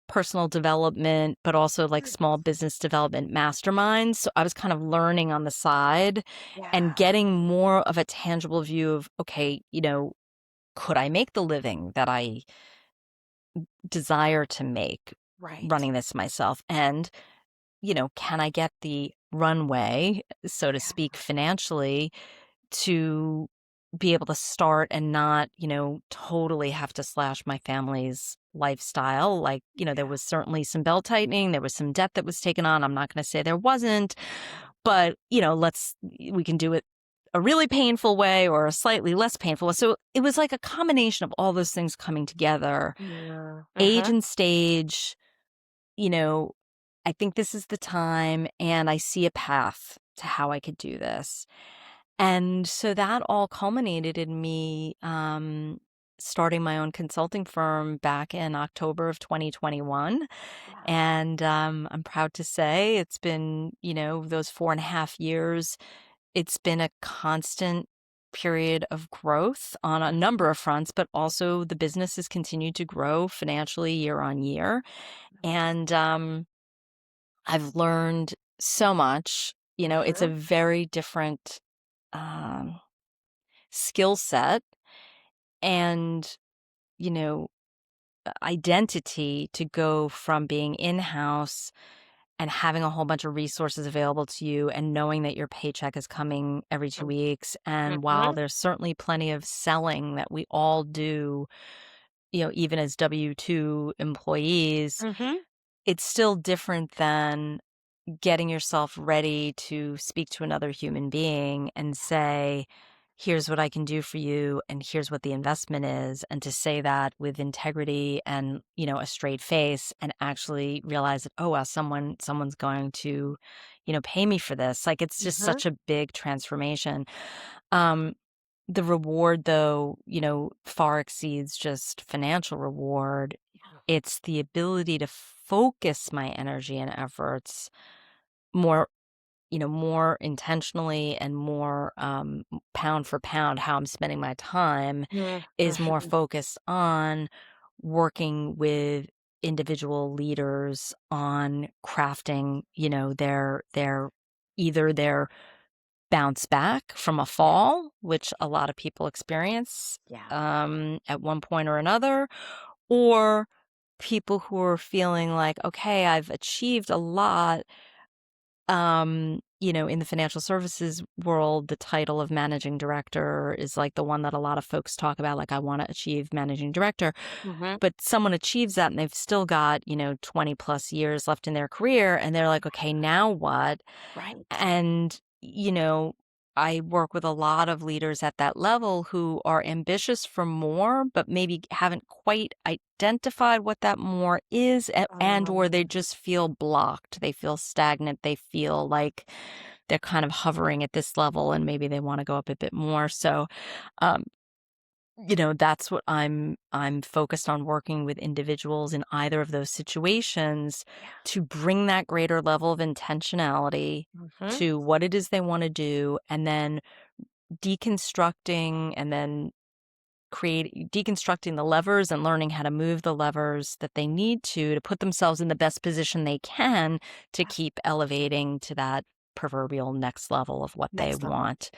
personal development, but also like small business development masterminds. So I was kind of learning on the side and Yeah. getting more of a tangible view of, okay, could I make the living that I desire to make Right. running this myself? And can I get the runway, so to Yeah. speak, financially to be able to start and not, totally have to slash my family's lifestyle? Like, there Yeah. was certainly some belt tightening, there was some debt that was taken on. I'm not going to say there wasn't, but, we can do it a really painful way or a slightly less painful way. So it was like a combination of all those things coming together, Yeah. age Uh-huh. and stage, you know, I think this is the time and I see a path to how I could do this. And so that all culminated in me starting my own consulting firm back in October of 2021. Wow. And I'm proud to say it's been, those 4.5 years, it's been a constant period of growth on a number of fronts, but also the business has continued to grow financially year on year. Nice. And I've learned so much. It's a Uh-huh. very different um, skill set. And you know, identity to go from being in-house and having a whole bunch of resources available to you and knowing that your paycheck is coming every 2 weeks. And while Mhm. there's certainly plenty of selling that we all do, even as W-2 employees, Mhm. it's still different than getting yourself ready to speak to another human being and say, here's what I can do for you and here's what the investment is, and to say that with integrity and, a straight face and actually realize that, oh wow, someone's going to, pay me for this. Like it's just Mhm. such a big transformation. Um the reward though, far exceeds just financial reward. Yeah. It's the ability to focus my energy and efforts more more intentionally and more pound for pound. How I'm spending my time is more Mhm. focused on working with individual leaders on crafting their either their bounce back from a Yeah. fall, which a lot of people experience Yeah. at one point or another, or people who are feeling like, okay, I've achieved a lot. In the financial services world, the title of managing director is like the one that a lot of folks talk about, like, I want to achieve managing director. Mhm. But someone achieves that and they've still got, 20 plus years left in their career. And they're like, okay, now what? Right. And, I work with a lot of leaders at that level who are ambitious for more, but maybe haven't quite identified what that more is, and or they Um, just feel blocked. They feel stagnant. They feel like they're kind of hovering at this level and maybe they want to go up a bit more. So, um, that's what I'm focused on, working with individuals in either of those situations yeah. to bring that greater level of intentionality Mhm. to what it is they want to do, and then deconstructing and then create deconstructing the levers and learning how to move the levers that they need to put themselves in the best position they can to Yeah. keep elevating to that proverbial next level of what they Next level. want.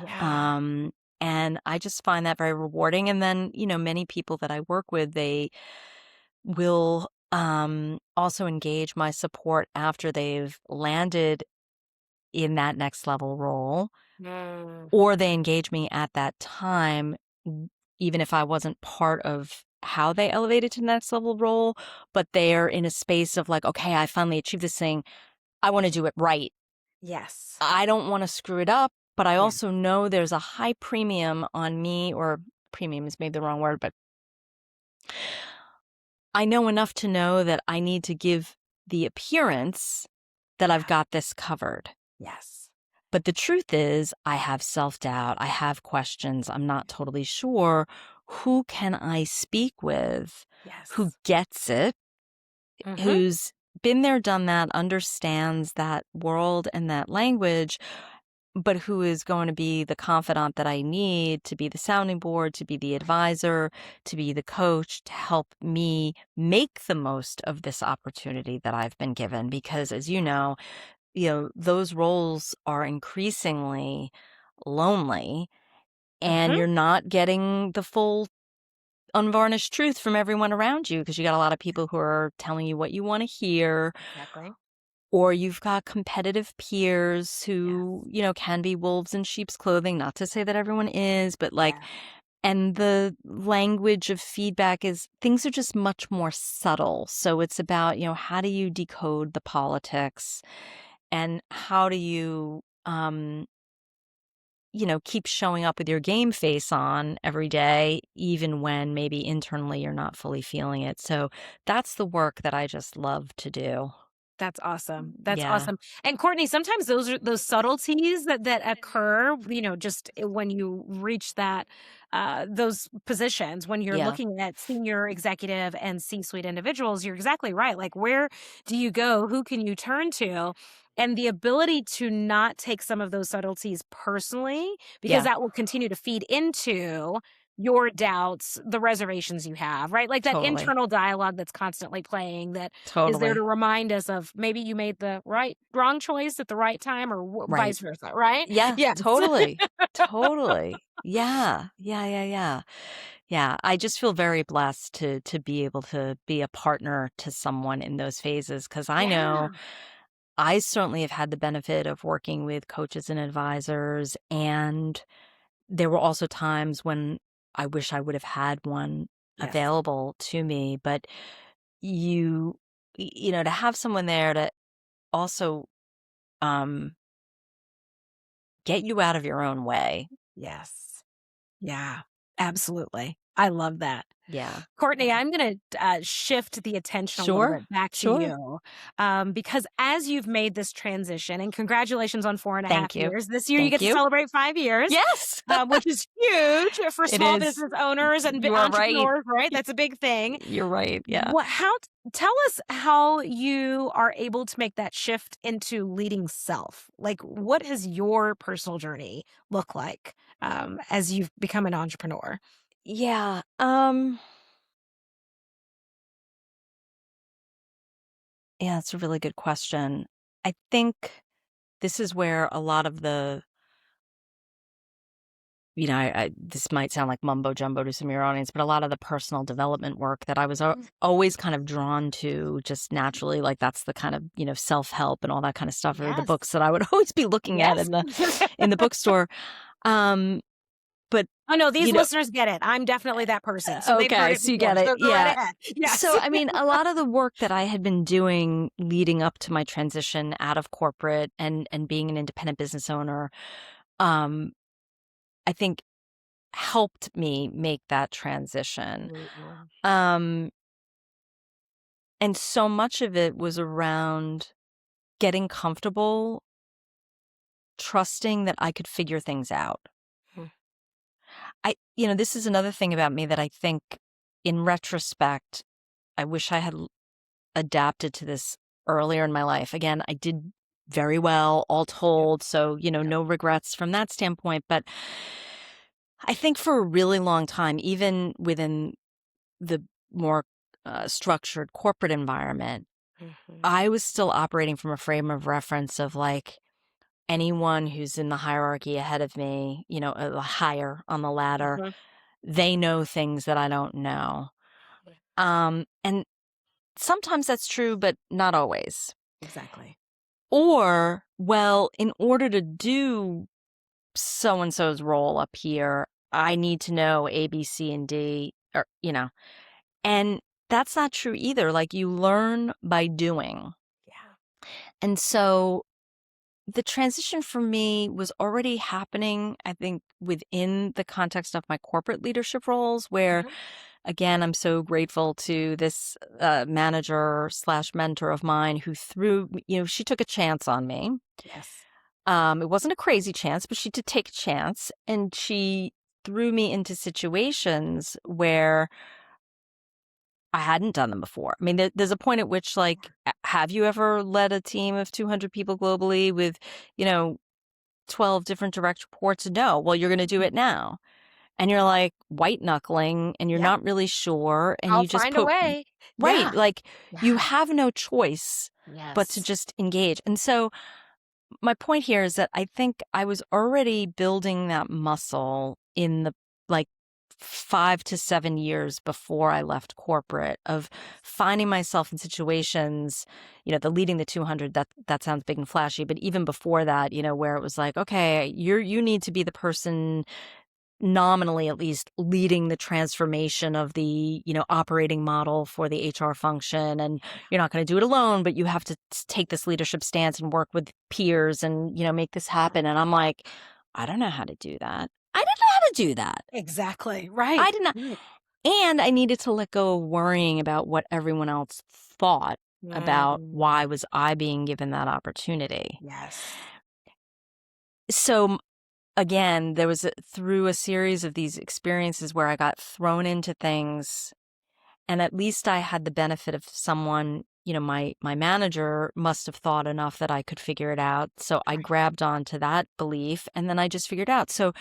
Yeah. um, and I just find that very rewarding. And then, many people that I work with, they will also engage my support after they've landed in that next level role, Mm. or they engage me at that time, even if I wasn't part of how they elevated to the next level role, but they're in a space of like, okay, I finally achieved this thing. I want to do it right. Yes. I don't want to screw it up, but I Yeah. also know there's a high premium on me, or premium is maybe the wrong word, but I know enough to know that I need to give the appearance that I've Yeah. got this covered. Yes. But the truth is, I have self-doubt. I have questions. I'm not totally sure. Who can I speak with who Yes. gets it, Mhm. who's been there, done that, understands that world and that language, but who is going to be the confidant that I need to be the sounding board, to be the advisor, to be the coach, to help me make the most of this opportunity that I've been given. Because as you Yeah. know, those roles are increasingly lonely, and Mhm. you're not getting the full unvarnished truth from everyone around you because you got a lot of people who are telling you what you want to hear, Exactly. or you've got competitive peers Yes. who, can be wolves in sheep's clothing. Not to say that everyone is, but like, Yeah. and the language of feedback is, things are just much more subtle. So it's about, how do you decode the politics, and how do you, keep showing up with your game face on every day, even when maybe internally you're not fully feeling it. So that's the work that I just love to do. That's awesome. That's Yeah. awesome. And Courtney, sometimes those are those subtleties that occur, just when you reach that those positions, when you're Yeah. looking at senior executive and C-suite individuals, you're exactly right. Like where do you go? Who can you turn to? And the ability to not take some of those subtleties personally, because Yeah. that will continue to feed into your doubts, the reservations you have, right? Like that Totally. internal dialogue that's constantly playing that is there to Totally. remind us of maybe you made the wrong choice at the right time or Right. vice versa, right? Yeah. Yes. Totally. Totally. Yeah. Yeah. Yeah. Yeah. Yeah, I just feel very blessed to be able to be a partner to someone in those phases because I know Yeah. I certainly have had the benefit of working with coaches and advisors, and there were also times when I wish I would have had one Yes. available to me, but you to have someone there to also um get you out of your own way. Yes. Yeah. Absolutely. I love that. Yeah. Courtney, Yeah. I'm going to shift the attention a little Sure. bit back to Sure. you because as you've made this transition, and congratulations on 4.5 Thank you. years, this year you Thank get to you. celebrate 5 years, Yes. which is huge for It small is. business owners and You are right. entrepreneurs, right? Y That's a big thing. You're right, yeah. Tell us how you are able to make that shift into leading self. Like, what has your personal journey look like as you've become an entrepreneur? Yeah, yeah, that's a really good question. I think this is where a lot of the I this might sound like mumbo jumbo to some of your audience, but a lot of the personal development work that I was Mhm. always kind of drawn to just naturally, like that's the kind of, self-help and all that kind of stuff are the Yes. books that I would always be looking at Yes. in the bookstore. Um, but, Oh, no, these you know, listeners get it. I'm definitely that person. So they've heard okay, it so you before. get it. So go right Yeah. ahead. Yes. So, I mean, a lot of the work that I had been doing leading up to my transition out of corporate and being an independent business owner, um, I think helped me make that transition. Mhm. Um, and so much of it was around getting comfortable, trusting that I could figure things out. Mhm. This is another thing about me that I think in retrospect, I wish I had adapted to this earlier in my life. Again, I did very well, all Yep. told. So, Yep. no regrets from that standpoint. But I think for a really long time, even within the more structured corporate environment, Mhm. I was still operating from a frame of reference of like anyone who's in the hierarchy ahead of me, higher on the ladder, Mhm. they know things that I don't know. And sometimes that's true, but not always. Exactly. Or, well, in order to do so and so's role up here, I need to know A, B, C, and D, and that's not true either. Like you learn by doing. Yeah. And so the transition for me was already happening, I think, within the context of my corporate leadership roles, where, Mhm. again, I'm so grateful to this manager slash mentor of mine who she took a chance on me. Yes. It wasn't a crazy chance, but she did take a chance and she threw me into situations where I hadn't done them before. I mean, there's a point at which, like, have you ever led a team of 200 people globally with, you know, 12 different direct reports? No. Well, you're going to do Mhm. it now. And you're like white knuckling and you're Yep. not really sure. And I'll you just find a put, way. right, Yeah. like you Yeah. have no choice but to Yes. just engage. And so my point here is that I think I was already building that muscle in the like 5 to 7 years before I left corporate of finding myself in situations, the leading the 200, that sounds big and flashy, but even before that, where it was like, okay, you need to be the person nominally at least leading the transformation of the, operating model for the HR function. And you're not going to do it alone, but you have to take this leadership stance and work with peers and, make this Yeah. happen. And I'm like, I don't know how to do that. I didn't know how to do that. Exactly. I Right. did not. Right. And I needed to let go of worrying about what everyone else thought about Mm. why was I being given that opportunity. Yes. So again, there was through a series of these experiences where I got thrown into things, and at least I had the benefit of someone, my manager must have thought enough that I could figure it out. So I Right. grabbed onto that belief and then I just figured out. So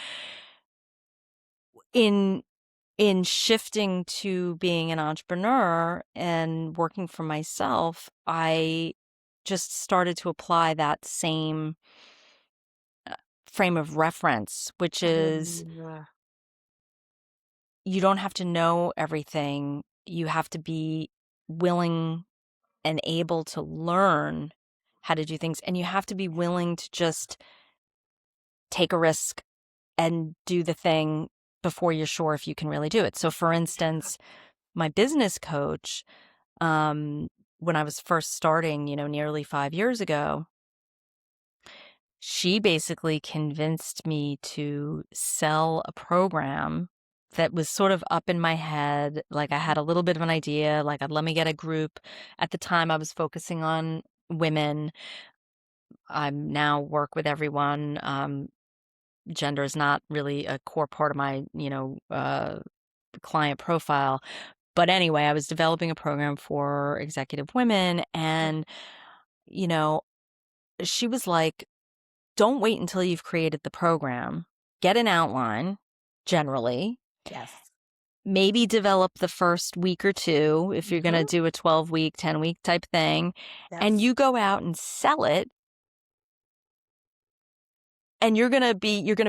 in in shifting to being an entrepreneur and working for myself, I just started to apply that same frame of reference, which is Mm. you don't have to know everything. You have to be willing and able to learn how to do things. And you have to be willing to just take a risk and do the thing before you're sure if you can really do it. So, for instance, my business coach, when I was first starting, nearly 5 years ago, she basically convinced me to sell a program that was sort of up in my head. Like, I had a little bit of an idea, like, let me get a group. At the time, I was focusing on women. I now work with everyone. Gender is not really a core part of my, client profile. But anyway, I was developing a program for executive women, and, you know, she was like, don't wait until you've created the program. Get an outline, generally. Yes. Maybe develop the first week or two if you're going to Mhm. do a 12-week, 10-week type thing, and Yes. you go out and sell it. And you're going to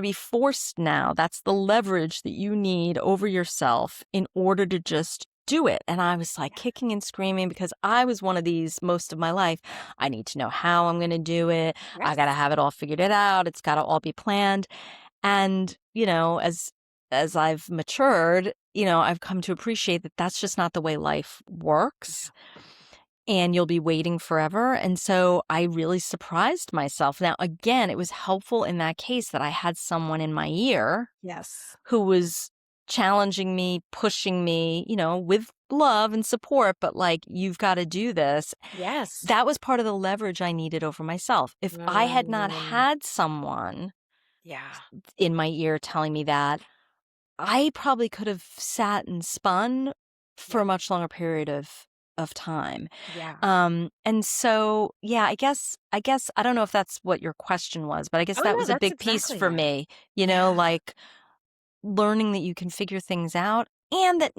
be forced now. That's the leverage that you need over yourself in order to just do it. And I was like kicking and screaming because I was one of these most of my life. I need to know how I'm going to do it. I got to Yes. have it all figured it out. It's got to all be planned. And, as I've matured, I've come to appreciate that that's just not the way life works, and you'll be waiting forever. And so I really surprised myself. Now, again, it was helpful in that case that I had someone in my ear Yes. who was challenging me, pushing me, with love and support, but like, you've got to do this. Yes. That was part of the leverage I needed over myself. If I had not Mm. had someone Yeah. in my ear telling me that, I probably could have sat and spun for Yeah. a much longer period of time. Yeah. And so, yeah, I guess I don't know if that's what your question was, but I guess Oh, that no, was a that's big piece exactly for it. me, Yeah. like learning that you can figure things out and that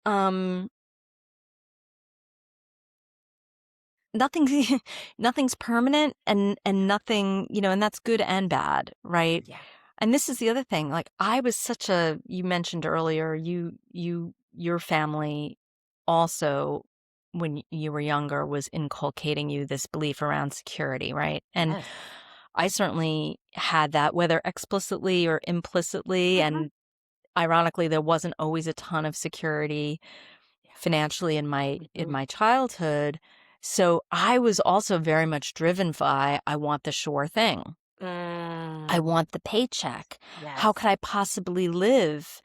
um nothing's nothing's permanent, and nothing, and that's good and bad, right? Yeah. And this is the other thing, like, I was you mentioned earlier, your family also, when you were younger, was inculcating you this belief around security, right? And Yes. I certainly had that, whether explicitly or implicitly, Mhm. and ironically, there wasn't always a ton of security Yeah. financially in Mhm. my childhood. So I was also very much driven by, I want the sure thing. I Mm. want the paycheck. How Yes. could I possibly live,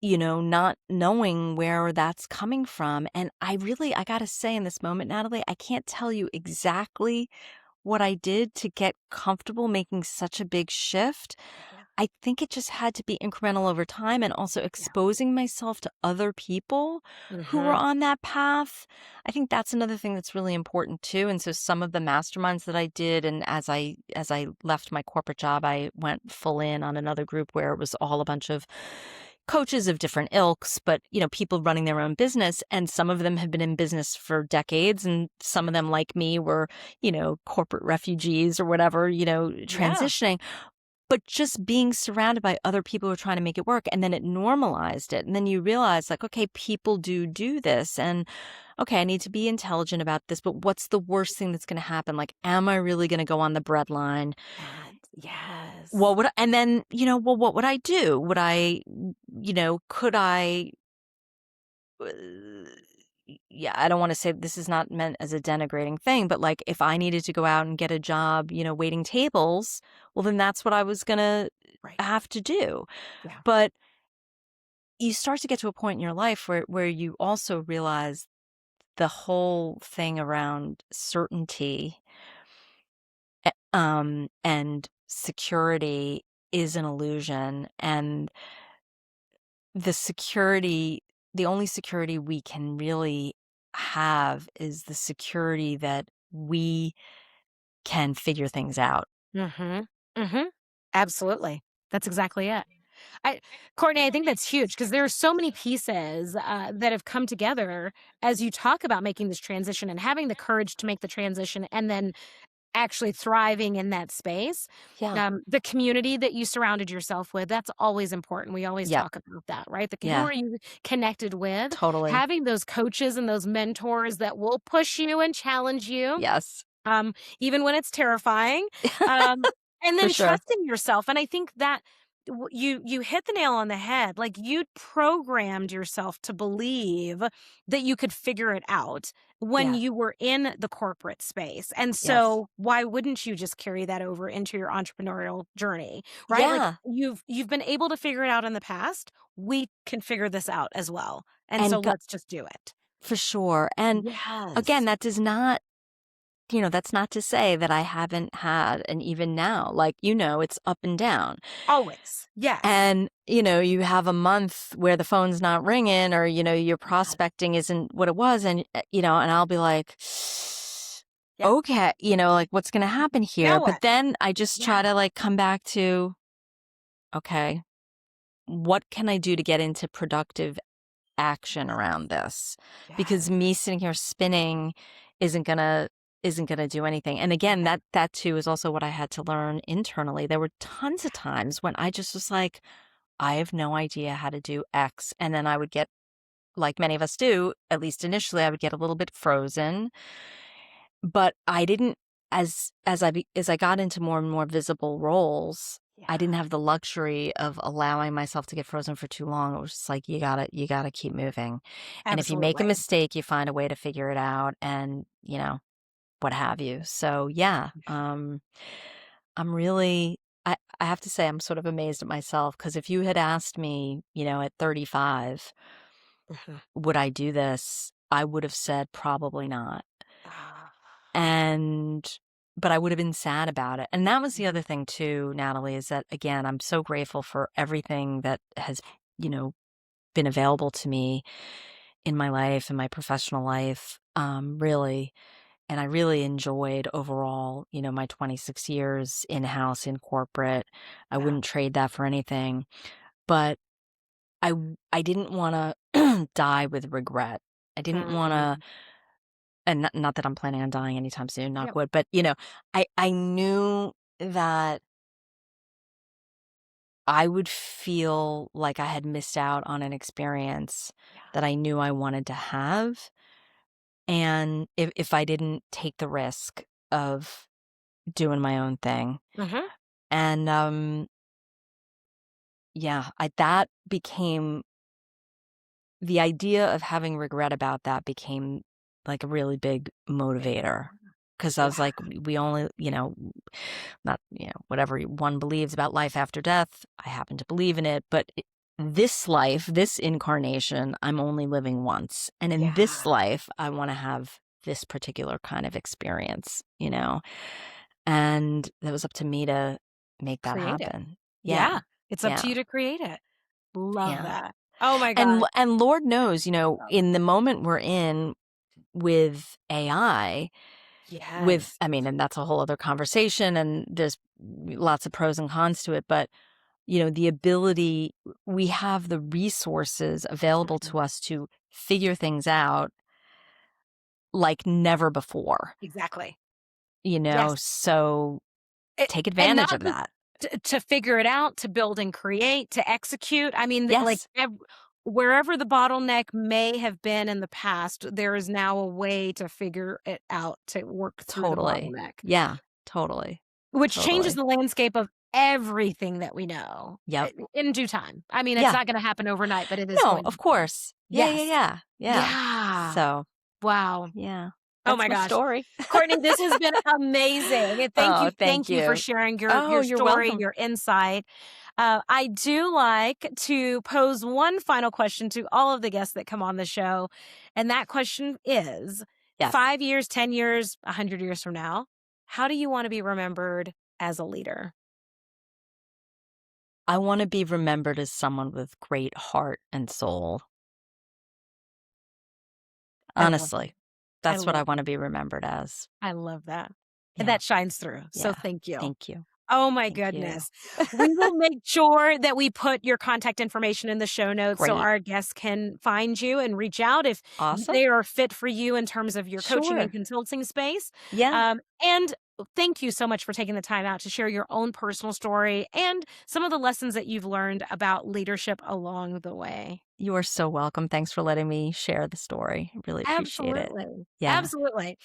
not knowing where that's coming from? And I got to say in this moment, Natalie, I can't tell you exactly what I did to get comfortable making such a big shift. Yeah. I think it just had to be incremental over time, and also Yeah. exposing myself to other people who were Mhm. on that path. I think that's another thing that's really important too. And so some of the masterminds that I did, and as I left my corporate job, I went full in on another group where it was all a bunch of coaches of different ilks, but people running their own business, and some of them have been in business for decades, and some of them, like me, were, corporate refugees or whatever, Yeah. transitioning, but just being surrounded by other people who are trying to make it work. And then it normalized it. And then you realize, like, okay, people do this. And okay, I need to be intelligent about this, but what's the worst thing that's going to happen? Like, am I really going to go on the breadline? Yes. And then, well, what would I do? Could I, uh, yeah, I don't want to say, this is not meant as a denigrating thing, but like, if I needed to go out and get a job, waiting tables, well, then that's what I was going to Right. have to do. Yeah. But you start to get to a point in your life where you also realize the whole thing around certainty, and security is an illusion. And the security, the only security we can really have is the security that we can figure things out. Mhm. Mhm. Absolutely. That's exactly it. I Courtney, I think that's huge because there are so many pieces, that have come together as you talk about making this transition and having the courage to make the transition and then actually thriving in that space. Yeah. The community that you surrounded yourself with, that's always important. We always Yep. talk about that, right? Who Yeah. are you connected with? Totally. Having those coaches and those mentors that will push you and challenge you, Yes. um, even when it's terrifying, um, and For then sure. trusting yourself. And I think that you hit the nail on the head. Like, you programmed yourself to believe that you could figure it out when Yeah. you were in the corporate space. And Yes. so why wouldn't you just carry that over into your entrepreneurial journey, right? Like, Yeah. you've been able to figure it out in the past. We can figure this out as well. And so And let's just do it. for sure. And again, Yes. that does not, that's not to say that I haven't had, and even now, like, it's up and down. Always. Yes. And, you have a month where the phone's not ringing or, your Yes. prospecting isn't what it was. And, and I'll be like, Yep. okay, like, what's going to happen here? Now But what? then I just try Yeah. to like come back to, okay, what can I do to get into productive action around this? Because Yes. me sitting here spinning isn't gonna isn't gonna do anything. And again, Yeah. that too is also what I had to learn internally. There were tons of times when I just was like, I have no idea how to do X. And then I would get, like many of us do, at least initially, I would get a little bit frozen. But I didn't, as I got into more and more visible roles, I didn't Yeah. have the luxury of allowing myself to get frozen for too long. It was just like, you gotta keep moving. And if you make a Absolutely. mistake, you find a way to figure it out and, what have you. So yeah, I'm really, I have to say, I'm sort of amazed at myself because if you had asked me, at 35, Mhm. would I do this? I would have said probably not. Ah. And but I would have been sad about it. And that was the Mhm. other thing too, Natalie, is that again, I'm so grateful for everything that has, you know, been available to me in my life and my professional life. Really. And I really enjoyed overall, my 26 years in-house in corporate. I Yeah. wouldn't trade that for anything. But I didn't want to die with regret. I didn't want to, Mm. and not that I'm planning on dying anytime soon, knock Yep. wood, but I knew that I would feel like I had missed out on an experience Yeah. that I knew I wanted to have. And if I didn't take the risk of doing my own thing. Mhm. And yeah, that became the idea of having regret about that became like a really big motivator. Because I Yeah. was like, we only, not, whatever one believes about life after death. I happen to believe in it. But this life, this incarnation, I'm only living once. And in this Yeah. life, I want to have this particular kind of experience, And that was up to me to make that Create it. happen. Yeah. Yeah. It's up Yeah. to you to create it. Love Yeah. that. Oh my And gosh. and Lord knows, Oh. in the moment we're in with AI, Yes. I mean, and that's a whole other conversation and there's lots of pros and cons to it, but the ability, we have the resources available Mhm. to us to figure things out like never before, Exactly. Yes. so take And advantage not of just that. to figure it out, to build and create, to execute. I mean, Yes, wherever the bottleneck may have been in the past, there is now a way to figure it out to work through the totally. bottleneck, Yeah, totally. which changes Totally. the landscape of everything that we know Yep. in due time. I mean, it's Yeah. not going to happen overnight, but it is No, going of to. course. Yeah, yeah, Yes. yeah. Yeah. Yeah. So, Wow. yeah, Oh that's my my gosh. story. Courtney, this has been amazing. And Oh, thank thank you for you. sharing Oh, your you're story, welcome. your insight. I do like to pose one final question to all of the guests that come on the show. And that question is Yes. 5 years, 10 years, 100 years from now, how do you want to be remembered as a leader? I wanna be remembered as someone with great heart and soul. I love that. Honestly, I that's what I love wanna that. be remembered as. I love that. And Yeah, that shines through. So yeah. thank you. Thank you. Oh my Thank you. goodness. We will make sure that we put your contact information in the show notes so Great. our guests can find you and reach out if Awesome. they are fit for you in terms of your coaching and Sure. consulting space. Yeah. And thank you so much for taking the time out to share your own personal story and some of the lessons that you've learned about leadership along the way. You are so welcome. Thanks for letting me share the story. I really appreciate it. Absolutely. Yeah. Absolutely.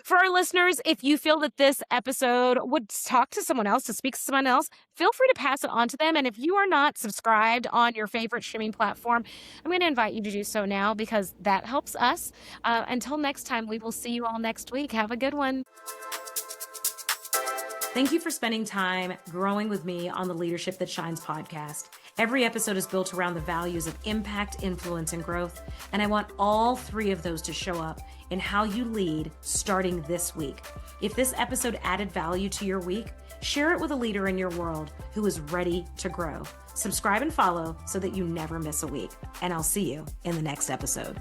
For our listeners, if you feel that this episode would talk to someone else, to speak to someone else, feel free to pass it on to them. And if you are not subscribed on your favorite streaming platform, I'm going to invite you to do so now because that helps us. Until next time, we will see you all next week. Have a good one. Thank you for spending time growing with me on the Leadership That Shines podcast. Every episode is built around the values of impact, influence, and growth. And I want all three of those to show up in how you lead starting this week. If this episode added value to your week, share it with a leader in your world who is ready to grow. Subscribe and follow so that you never miss a week. And I'll see you in the next episode.